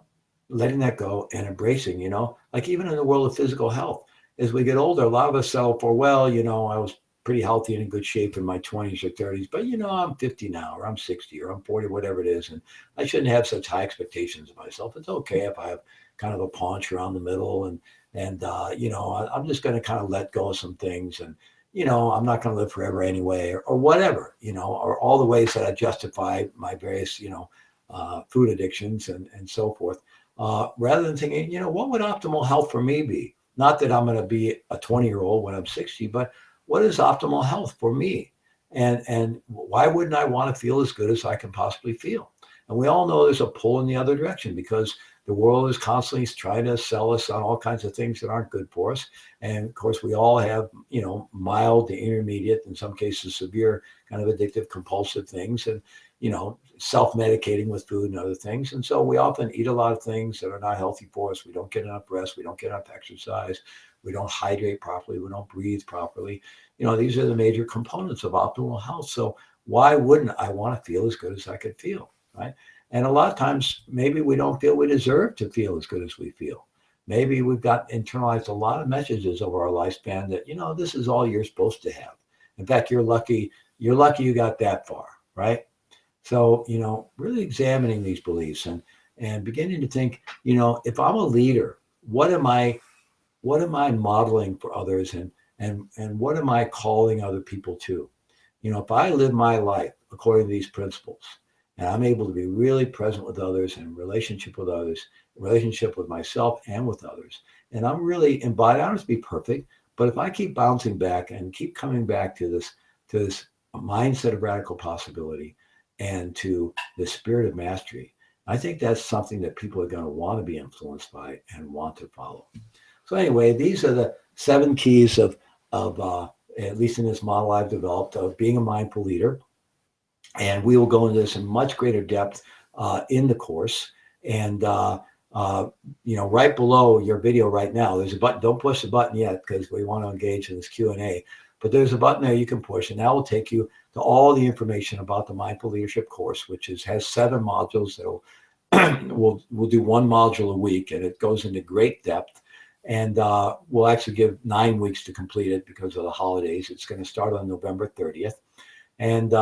letting that go and embracing, like even in the world of physical health, as we get older, a lot of us settle for, well, I was pretty healthy and in good shape in my 20s or 30s, but I'm 50 now, or I'm 60, or I'm 40, whatever it is, and I shouldn't have such high expectations of myself. It's okay if I have kind of a paunch around the middle, and I'm just going to kind of let go of some things, and I'm not going to live forever anyway, or whatever, or all the ways that I justify my various food addictions and so forth, rather than thinking, what would optimal health for me be? Not that I'm going to be a 20-year-old when I'm 60, but what is optimal health for me? And why wouldn't I want to feel as good as I can possibly feel? And we all know there's a pull in the other direction, because the world is constantly trying to sell us on all kinds of things that aren't good for us. And of course, we all have, mild to intermediate, in some cases severe, kind of addictive, compulsive things, and, self-medicating with food and other things. And so we often eat a lot of things that are not healthy for us. We don't get enough rest. We don't get enough exercise. We don't hydrate properly. We don't breathe properly. These are the major components of optimal health. So why wouldn't I want to feel as good as I could feel, right? And a lot of times, maybe we don't feel we deserve to feel as good as we feel. Maybe we've got internalized a lot of messages over our lifespan that, this is all you're supposed to have. In fact, you're lucky you got that far, right? So, really examining these beliefs and beginning to think, if I'm a leader, what am I modeling for others, and what am I calling other people to? If I live my life according to these principles, and I'm able to be really present with others, and relationship with others, relationship with myself and with others, and I'm really embodied, I don't have to be perfect, but if I keep bouncing back and keep coming back to this mindset of radical possibility and to the spirit of mastery, I think that's something that people are going to want to be influenced by and want to follow. So anyway, these are the 7 keys of at least in this model I've developed, of being a mindful leader. And we will go into this in much greater depth in the course. And right below your video right now, there's a button. Don't push the button yet, because we want to engage in this Q&A. But there's a button there you can push, and that will take you to all the information about the Mindful Leadership course, which has 7 modules that we'll do 1 module a week, and it goes into great depth. And we'll actually give 9 weeks to complete it because of the holidays. It's going to start on November 30th. And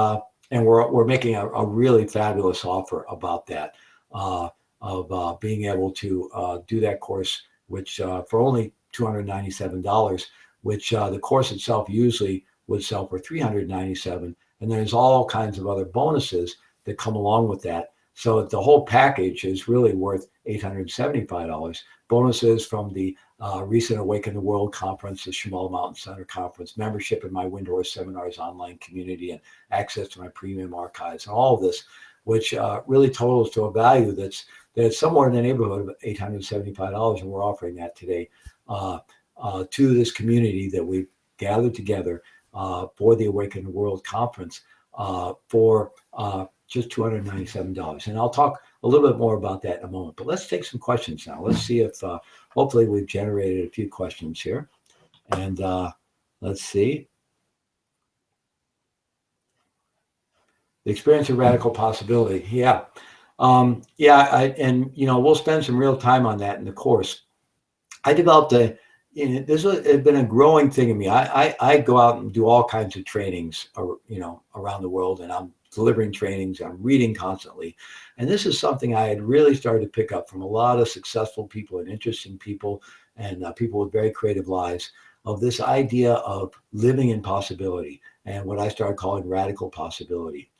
we're making a really fabulous offer about that, of being able to do that course, which for only $297, which the course itself usually would sell for $397. And there's all kinds of other bonuses that come along with that. So the whole package is really worth $875. Bonuses from the recent Awaken the World conference, the Maull Mountain Center conference, membership in my Windhorse Seminars online community, and access to my premium archives, and all of this, which really totals to a value that's somewhere in the neighborhood of $875, and we're offering that today to this community that we've gathered together for the Awaken the World Conference for just $297. And I'll talk a little bit more about that in a moment. But let's take some questions now. Let's see if hopefully we've generated a few questions here. And let's see. The experience of radical possibility. Yeah. And we'll spend some real time on that in the course. I developed this has been a growing thing in me. I go out and do all kinds of trainings, around the world, and I'm delivering trainings. I'm reading constantly. And this is something I had really started to pick up from a lot of successful people and interesting people and people with very creative lives, of this idea of living in possibility and what I started calling radical possibility,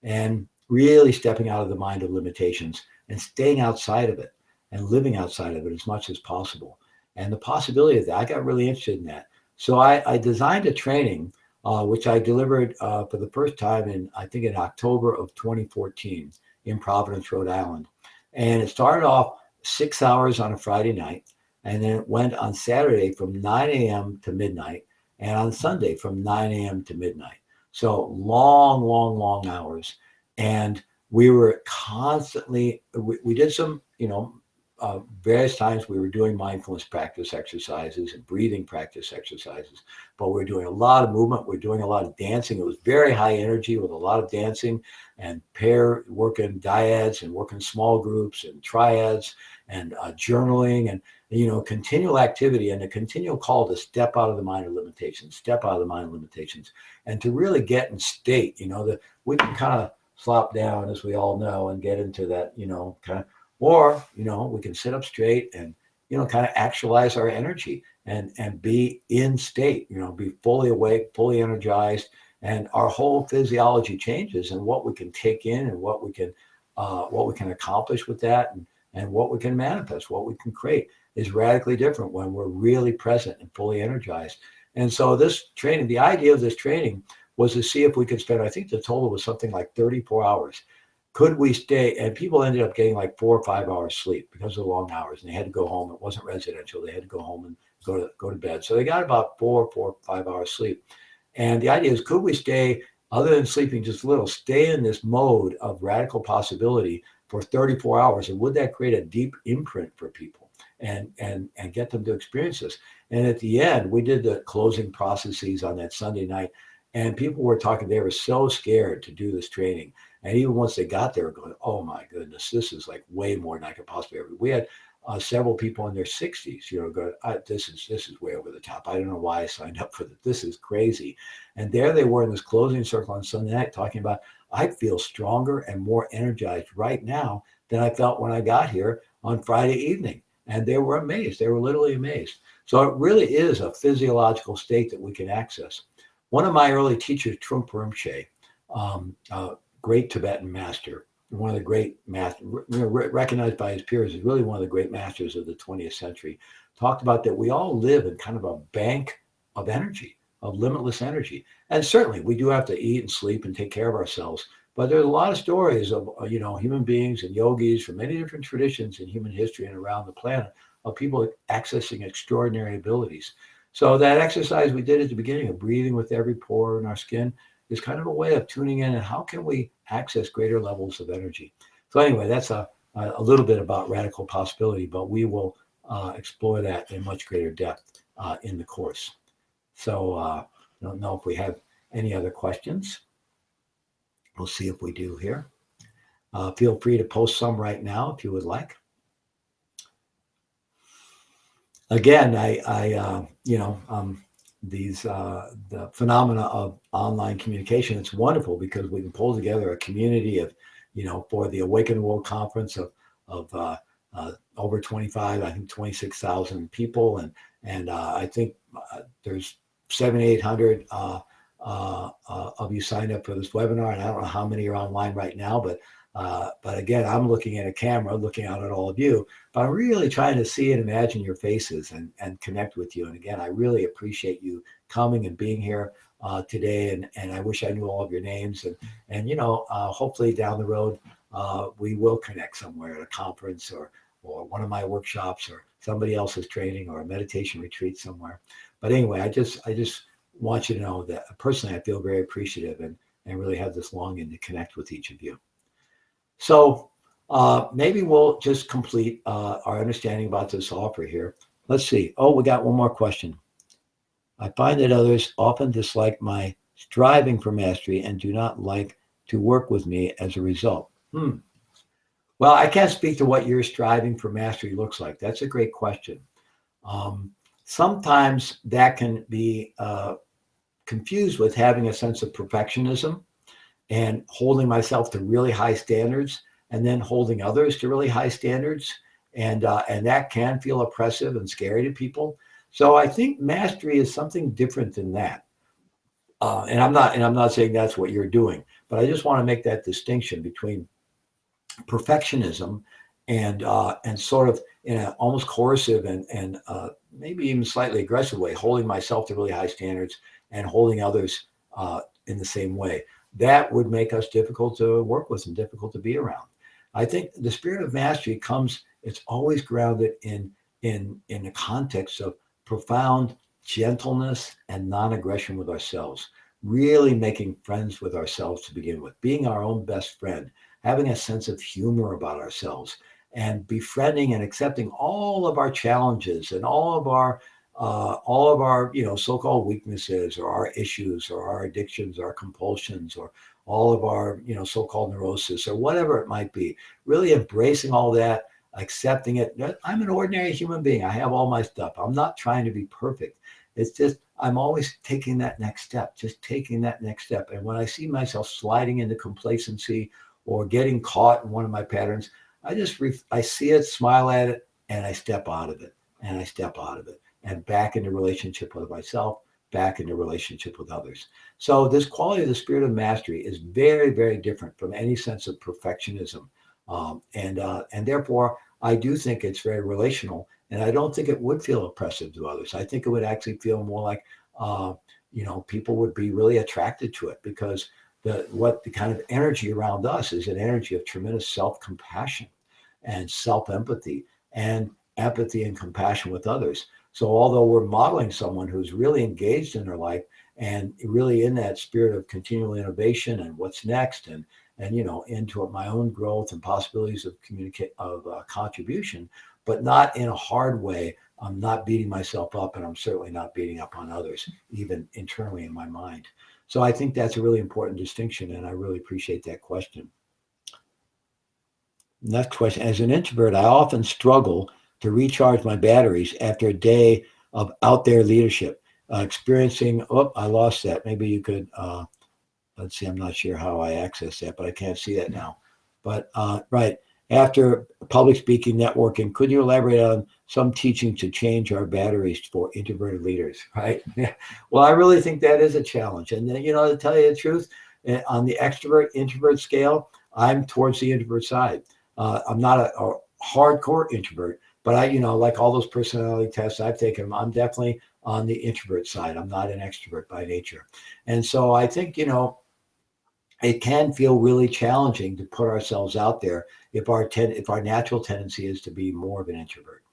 and really stepping out of the mind of limitations and staying outside of it and living outside of it as much as possible. And the possibility of that, I got really interested in that. So I designed a training, which I delivered for the first time in October of 2014 in Providence, Rhode Island. And it started off 6 hours on a Friday night, and then it went on Saturday from 9 a.m. to midnight, and on Sunday from 9 a.m. to midnight. So long hours. And we were constantly, we did some, various times we were doing mindfulness practice exercises and breathing practice exercises, but we're doing a lot of movement. We're doing a lot of dancing. It was very high energy with a lot of dancing and pair working dyads and working small groups and triads and journaling and, continual activity and a continual call to step out of the mind of limitations, and to really get in state, that we can kind of slop down, as we all know, and get into that, kind of, or, we can sit up straight and, kind of actualize our energy and be in state, be fully awake, fully energized, and our whole physiology changes, and what we can take in and what we can accomplish with that, and what we can manifest, what we can create, is radically different when we're really present and fully energized. And so this training, the idea of this training was to see if we could spend, I think the total was something like 34 hours. Could we stay? And people ended up getting like 4 or 5 hours sleep because of the long hours, and they had to go home. It wasn't residential. They had to go home and go to bed. So they got about 4 or 5 hours sleep. And the idea is, could we stay, other than sleeping just a little, stay in this mode of radical possibility for 34 hours? And would that create a deep imprint for people and get them to experience this? And at the end, we did the closing processes on that Sunday night, and people were talking, they were so scared to do this training. And even once they got there, going, oh my goodness, this is like way more than I could possibly ever. We had several people in their 60s, going, this is way over the top. I don't know why I signed up for this. This is crazy. And there they were in this closing circle on Sunday night talking about, I feel stronger and more energized right now than I felt when I got here on Friday evening. And they were amazed. They were literally amazed. So it really is a physiological state that we can access. One of my early teachers, Trungpa Rinpoche, great Tibetan master, one of the great masters, recognized by his peers as really one of the great masters of the 20th century, talked about that we all live in kind of a bank of energy, of limitless energy. And certainly we do have to eat and sleep and take care of ourselves. But there's a lot of stories of, human beings and yogis from many different traditions in human history and around the planet of people accessing extraordinary abilities. So that exercise we did at the beginning of breathing with every pore in our skin is kind of a way of tuning in and how can we access greater levels of energy. So anyway, that's a little bit about radical possibility, but we will explore that in much greater depth in the course. So I don't know if we have any other questions. We'll see if we do here. Feel free to post some right now if you would like. Again, the phenomena of online communication, it's wonderful because we can pull together a community of, for the Awaken the World Conference of over 26,000 people. And I think there's 700-800 of you signed up for this webinar. And I don't know how many are online right now, but again, I'm looking at a camera, looking out at all of you, but I'm really trying to see and imagine your faces and connect with you. And again, I really appreciate you coming and being here today. And I wish I knew all of your names. And hopefully down the road, we will connect somewhere at a conference or one of my workshops or somebody else's training or a meditation retreat somewhere. But anyway, I just want you to know that personally, I feel very appreciative and really have this longing to connect with each of you. So maybe we'll just complete our understanding about this offer here. Let's see. Oh, we got one more question. I find that others often dislike my striving for mastery and do not like to work with me as a result. Well, I can't speak to what your striving for mastery looks like. That's a great question. Um, Sometimes that can be confused with having a sense of perfectionism and holding myself to really high standards, and then holding others to really high standards, and that can feel oppressive and scary to people. So I think mastery is something different than that. And I'm not saying that's what you're doing, but I just want to make that distinction between perfectionism and sort of in an almost coercive and maybe even slightly aggressive way, holding myself to really high standards and holding others in the same way. That would make us difficult to work with and difficult to be around. I think the spirit of mastery comes, it's always grounded in the context of profound gentleness and non-aggression with ourselves, really making friends with ourselves to begin with, being our own best friend, having a sense of humor about ourselves, and befriending and accepting all of our challenges and all of our so-called weaknesses or our issues or our addictions, our compulsions, or all of our so-called neurosis or whatever it might be. Really embracing all that, accepting it. I'm an ordinary human being. I have all my stuff. I'm not trying to be perfect. It's just I'm always taking that next step, just taking that next step. And when I see myself sliding into complacency or getting caught in one of my patterns, I see it, smile at it, and I step out of it, and I step out of it, and back into relationship with myself, back into relationship with others. So this quality of the spirit of mastery is very, very different from any sense of perfectionism, and therefore I do think it's very relational, and I don't think it would feel oppressive to others. I think it would actually feel more like people would be really attracted to it because the kind of energy around us is an energy of tremendous self-compassion and self-empathy and empathy and compassion with others. So although we're modeling someone who's really engaged in their life and really in that spirit of continual innovation and what's next and into my own growth and possibilities of contribution, but not in a hard way. I'm not beating myself up, and I'm certainly not beating up on others, even internally in my mind. So I think that's a really important distinction, and I really appreciate that question. Next question. As an introvert, I often struggle to recharge my batteries after a day of out there leadership, I lost that. Maybe you could, let's see, I'm not sure how I access that, but I can't see that now. But right, after public speaking, networking, could you elaborate on some teaching to change our batteries for introverted leaders, right? Yeah. Well, I really think that is a challenge. And then, to tell you the truth, on the extrovert introvert scale, I'm towards the introvert side. I'm not a hardcore introvert, but like all those personality tests I've taken, I'm definitely on the introvert side. I'm not an extrovert by nature. And so I think, it can feel really challenging to put ourselves out there if our natural tendency is to be more of an introvert.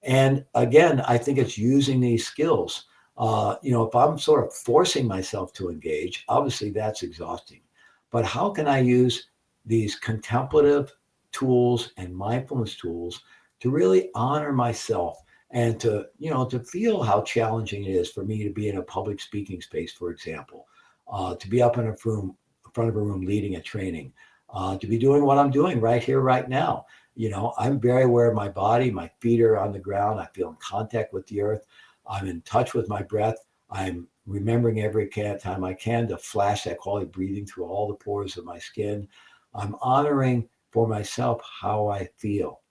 And again, I think it's using these skills. If I'm sort of forcing myself to engage, obviously that's exhausting. But how can I use these contemplative tools and mindfulness tools to really honor myself and to feel how challenging it is for me to be in a public speaking space, for example, to be up in front of a room leading a training, to be doing what I'm doing right here, right now. I'm very aware of my body. My feet are on the ground. I feel in contact with the earth. I'm in touch with my breath. I'm remembering every time I can to flash that quality of breathing through all the pores of my skin. I'm honoring for myself how I feel.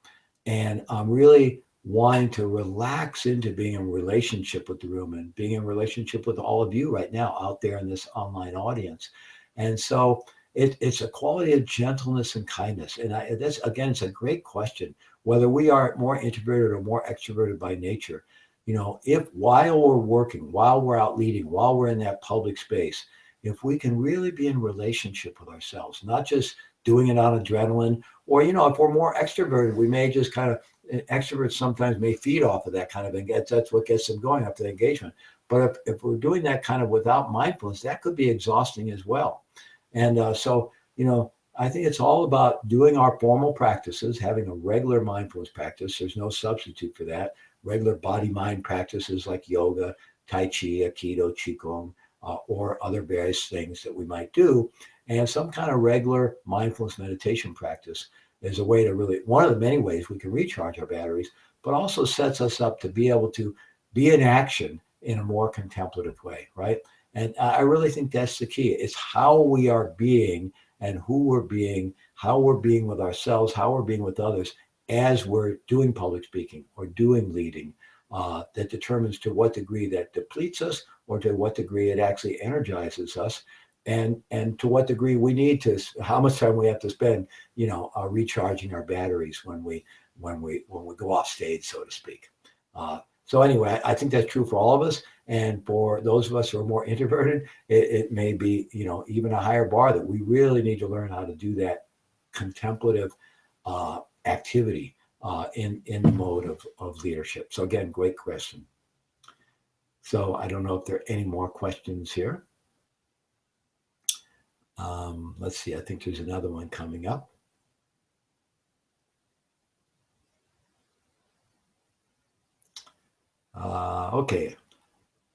And I'm really wanting to relax into being in relationship with the room and being in relationship with all of you right now out there in this online audience. And so it's a quality of gentleness and kindness. And it's a great question, whether we are more introverted or more extroverted by nature. If while we're working, while we're out leading, while we're in that public space, if we can really be in relationship with ourselves, not just doing it on adrenaline, or, if we're more extroverted, we may just extroverts sometimes may feed off of that kind of engagement. That's what gets them going after the engagement. But if we're doing that kind of without mindfulness, that could be exhausting as well. And so, I think it's all about doing our formal practices, having a regular mindfulness practice. There's no substitute for that. Regular body-mind practices like yoga, Tai Chi, Aikido, Qigong, or other various things that we might do. And some kind of regular mindfulness meditation practice is a way to really, one of the many ways we can recharge our batteries, but also sets us up to be able to be in action in a more contemplative way, right? And I really think that's the key. It's how we are being and who we're being, how we're being with ourselves, how we're being with others as we're doing public speaking or doing leading, that determines to what degree that depletes us or to what degree it actually energizes us, and to what degree we need to, how much time we have to spend, recharging our batteries when we go off stage, so to speak. So anyway, I think that's true for all of us. And for those of us who are more introverted, it may be, even a higher bar that we really need to learn how to do that contemplative activity in the mode of leadership. So again, great question. So I don't know if there are any more questions here. Let's see, I think there's another one coming up.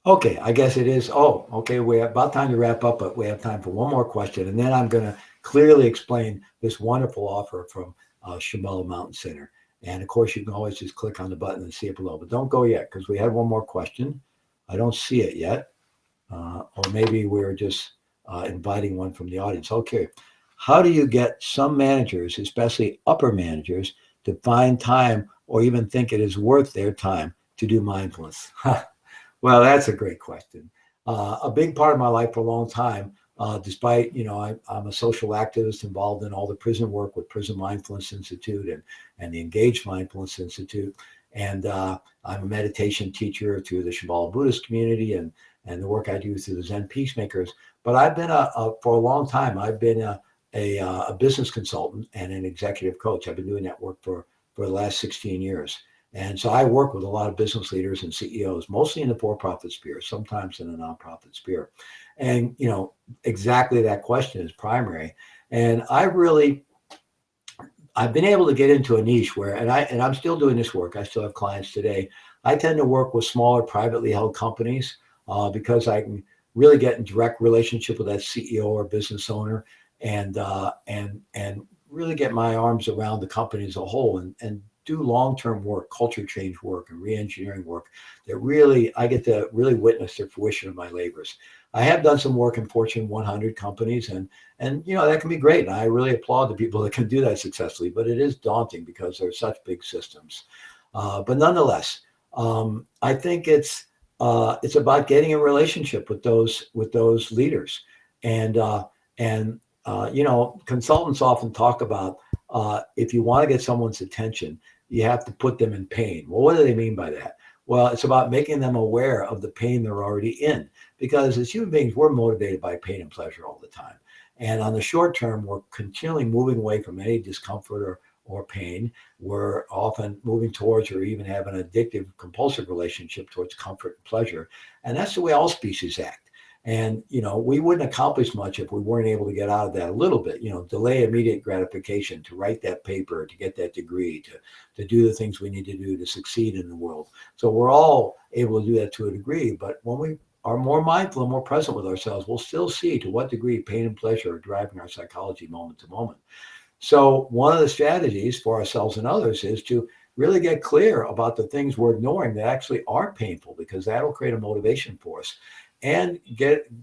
Okay, I guess it is. Oh, okay, we're about time to wrap up, but we have time for one more question. And then I'm going to clearly explain this wonderful offer from Shambhala Mountain Center. And of course, you can always just click on the button and see it below. But don't go yet, because we had one more question. I don't see it yet. Or maybe we're just inviting one from the audience. Okay, how do you get some managers, especially upper managers, to find time or even think it is worth their time to do mindfulness? Well, that's a great question. A big part of my life for a long time, despite, I'm a social activist involved in all the prison work with Prison Mindfulness Institute and the Engaged Mindfulness Institute. And I'm a meditation teacher through the Shambhala Buddhist community and the work I do through the Zen Peacemakers. But I've been for a long time, I've been a business consultant and an executive coach. I've been doing that work for the last 16 years. And so I work with a lot of business leaders and CEOs, mostly in the for-profit sphere, sometimes in the nonprofit sphere. And, exactly that question is primary. And I've been able to get into a niche where, and I'm still doing this work. I still have clients today. I tend to work with smaller privately held companies because I can really get in direct relationship with that CEO or business owner and really get my arms around the company as a whole and do long-term work, culture change work, and re-engineering work that really, I get to really witness the fruition of my labors. I have done some work in Fortune 100 companies, and that can be great. And I really applaud the people that can do that successfully, but it is daunting because they're such big systems. But nonetheless, I think it's about getting a relationship with those leaders, and consultants often talk about if you want to get someone's attention, you have to put them in pain. Well, what do they mean by that? Well, it's about making them aware of the pain they're already in, because as human beings, we're motivated by pain and pleasure all the time. And on the short term, we're continually moving away from any discomfort or pain. We're often moving towards or even have an addictive, compulsive relationship towards comfort and pleasure. And that's the way all species act. And, we wouldn't accomplish much if we weren't able to get out of that a little bit, delay immediate gratification, to write that paper, to get that degree, to do the things we need to do to succeed in the world. So we're all able to do that to a degree. But when we are more mindful and more present with ourselves, we'll still see to what degree pain and pleasure are driving our psychology moment to moment. So one of the strategies for ourselves and others is to really get clear about the things we're ignoring that actually are painful, because that'll create a motivation for us. And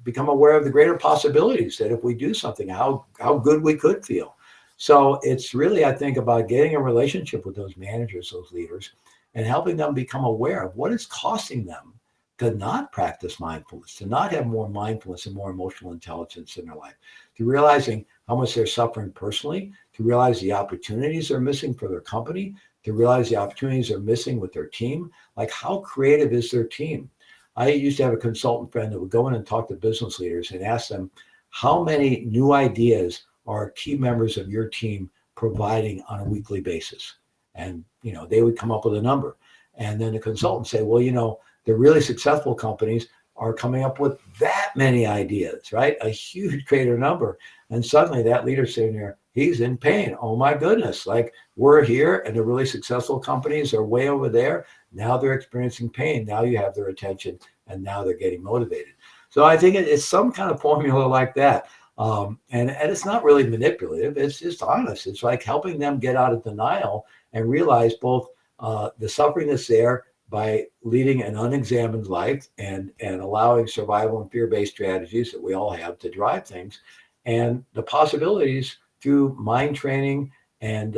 become aware of the greater possibilities that if we do something, how good we could feel. So it's really, I think, about getting a relationship with those managers, those leaders, and helping them become aware of what it's costing them to not practice mindfulness, to not have more mindfulness and more emotional intelligence in their life, to realizing how much they're suffering personally, to realize the opportunities they're missing for their company, to realize the opportunities they're missing with their team. Like, how creative is their team? I used to have a consultant friend that would go in and talk to business leaders and ask them, how many new ideas are key members of your team providing on a weekly basis? And, they would come up with a number. And then the consultant say, well, they're really successful companies, are coming up with that many ideas, right? A huge greater number. And suddenly that leader sitting there, he's in pain. Oh my goodness. Like, we're here and the really successful companies are way over there. Now they're experiencing pain. Now you have their attention and now they're getting motivated. So I think it's some kind of formula like that. And it's not really manipulative. It's just honest. It's like helping them get out of denial and realize both the suffering that's there by leading an unexamined life and allowing survival and fear-based strategies that we all have to drive things, and the possibilities through mind training and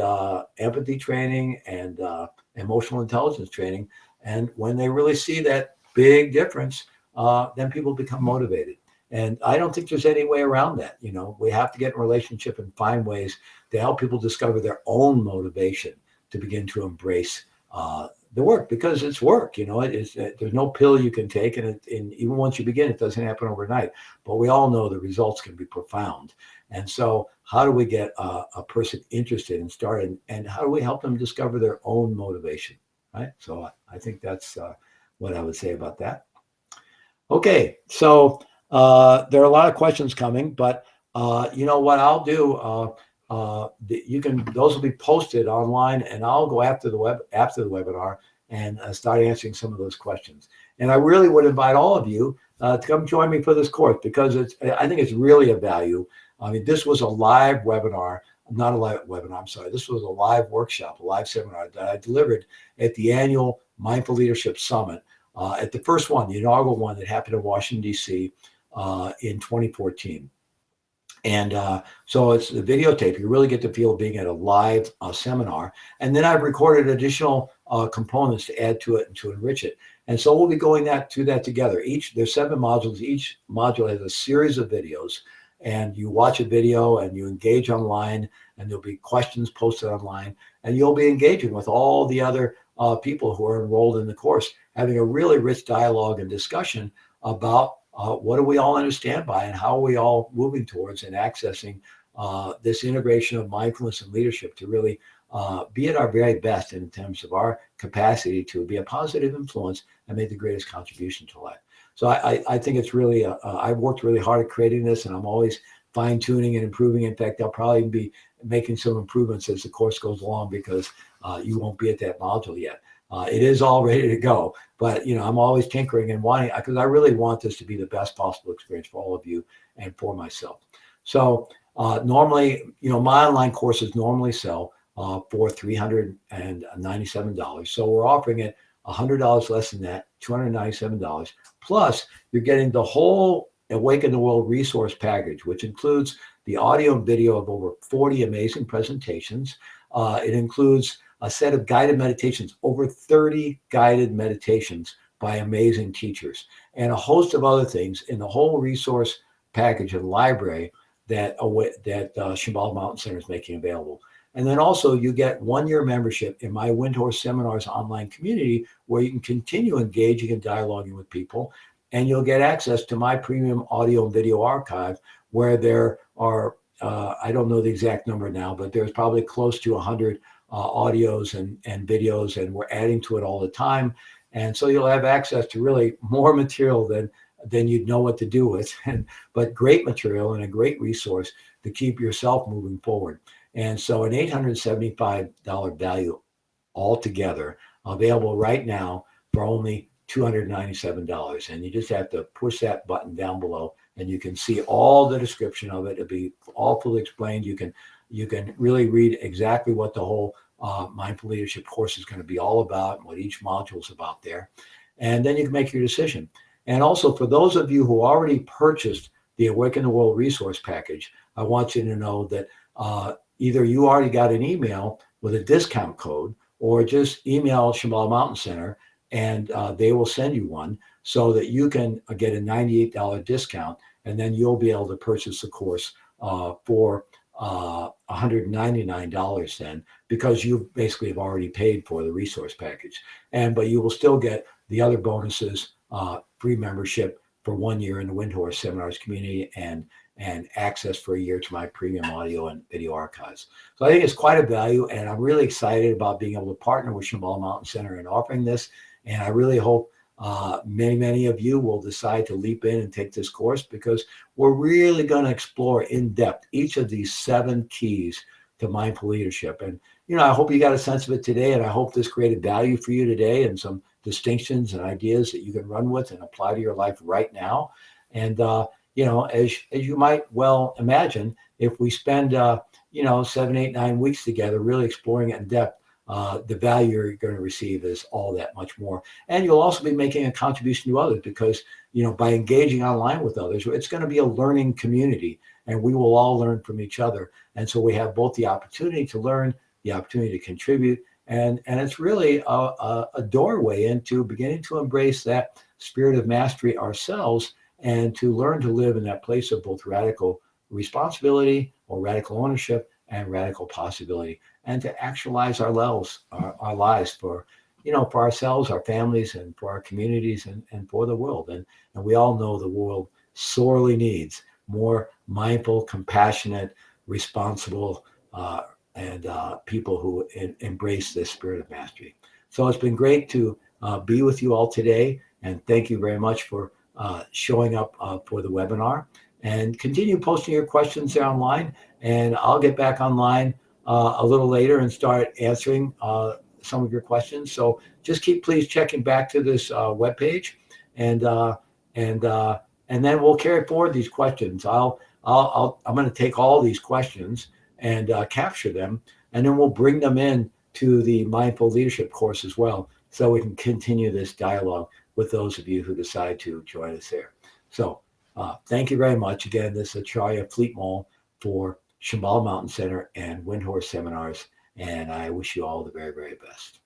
empathy training and emotional intelligence training. And when they really see that big difference, then people become motivated. And I don't think there's any way around that. You know, we have to get in relationship and find ways to help people discover their own motivation to begin to embrace the work, because it's work. You know, it is. There's no pill you can take, and even once you begin, it doesn't happen overnight. But we all know the results can be profound. And so, how do we get a person interested and started, and how do we help them discover their own motivation? Right. So I think that's what I would say about that. Okay, so there are a lot of questions coming, but you know what I'll do? You can; those will be posted online, and I'll go after the webinar and start answering some of those questions. And I really would invite all of you to come join me for this course, because I think it's really a value. I mean, this was a live webinar, not a live webinar. I'm sorry. This was a live workshop, a live seminar that I delivered at the annual Mindful Leadership Summit. At the first one, the inaugural one that happened in Washington, D.C. In 2014. And so it's the videotape. You really get the feel of being at a live seminar. And then I've recorded additional components to add to it and to enrich it. And so we'll be going through that together. There's 7 modules. Each module has a series of videos. And you watch a video and you engage online, and there'll be questions posted online. And you'll be engaging with all the other people who are enrolled in the course, having a really rich dialogue and discussion about what do we all understand by, and how are we all moving towards and accessing this integration of mindfulness and leadership to really be at our very best in terms of our capacity to be a positive influence and make the greatest contribution to life. So I think it's really, I've worked really hard at creating this, and I'm always fine tuning and improving. In fact, I'll probably be making some improvements as the course goes along, because you won't be at that module yet. It is all ready to go, but you know, I'm always tinkering and wanting, because I really want this to be the best possible experience for all of you and for myself. So normally, you know, my online courses normally sell for $397. So we're offering it $100 less than that, $297. Plus, you're getting the whole Awaken the World resource package, which includes the audio and video of over 40 amazing presentations. It includes a set of guided meditations, over 30 guided meditations by amazing teachers, and a host of other things in the whole resource package and library that Shambhala Mountain Center is making available. And then also you get 1-year membership in my Windhorse Seminars online community, where you can continue engaging and dialoguing with people. And you'll get access to my premium audio and video archive, where there are, I don't know the exact number now, but there's probably close to 100 audios and videos, and we're adding to it all the time. And so you'll have access to really more material than you'd know what to do with, but great material and a great resource to keep yourself moving forward. And so an $875 value altogether, available right now for only $297. And you just have to push that button down below, and you can see all the description of it. It'll be all fully explained. You can really read exactly what the whole mindful leadership course is going to be all about, and what each module is about there. And then you can make your decision. And also, for those of you who already purchased the Awaken the World resource package, I want you to know that either you already got an email with a discount code, or just email Shambhala Mountain Center, and they will send you one, so that you can get a $98 discount, and then you'll be able to purchase the course for $199 then, because you basically have already paid for the resource package. But you will still get the other bonuses, free membership for 1 year in the Windhorse Seminars community, and access for a year to my premium audio and video archives. So I think it's quite a value, and I'm really excited about being able to partner with Shambhala Mountain Center and offering this. And I really hope Many of you will decide to leap in and take this course because we're really going to explore in depth each of these 7 keys to mindful leadership. And, I hope you got a sense of it today, and I hope this created value for you today and some distinctions and ideas that you can run with and apply to your life right now. And, as you might well imagine, if we spend, 7, 8, 9 weeks together, really exploring it in depth, the value you're going to receive is all that much more. And you'll also be making a contribution to others because, by engaging online with others, it's going to be a learning community and we will all learn from each other. And so we have both the opportunity to learn, the opportunity to contribute, and it's really a doorway into beginning to embrace that spirit of mastery ourselves and to learn to live in that place of both radical responsibility or radical ownership and radical possibility, and to actualize our lives for, for ourselves, our families, and for our communities, and for the world. And we all know the world sorely needs more mindful, compassionate, responsible, and people who embrace this spirit of mastery. So it's been great to be with you all today, and thank you very much for showing up for the webinar. And continue posting your questions there online, and I'll get back online a little later and start answering some of your questions. So just keep please checking back to this webpage, and then we'll carry forward these questions. I'm going to take all these questions and capture them, and then we'll bring them in to the Mindful Leadership course as well, so we can continue this dialogue with those of you who decide to join us there. So thank you very much. Again, this is Acharya Fleet Maull for Shambhala Mountain Center and Windhorse Seminars, and I wish you all the very, very best.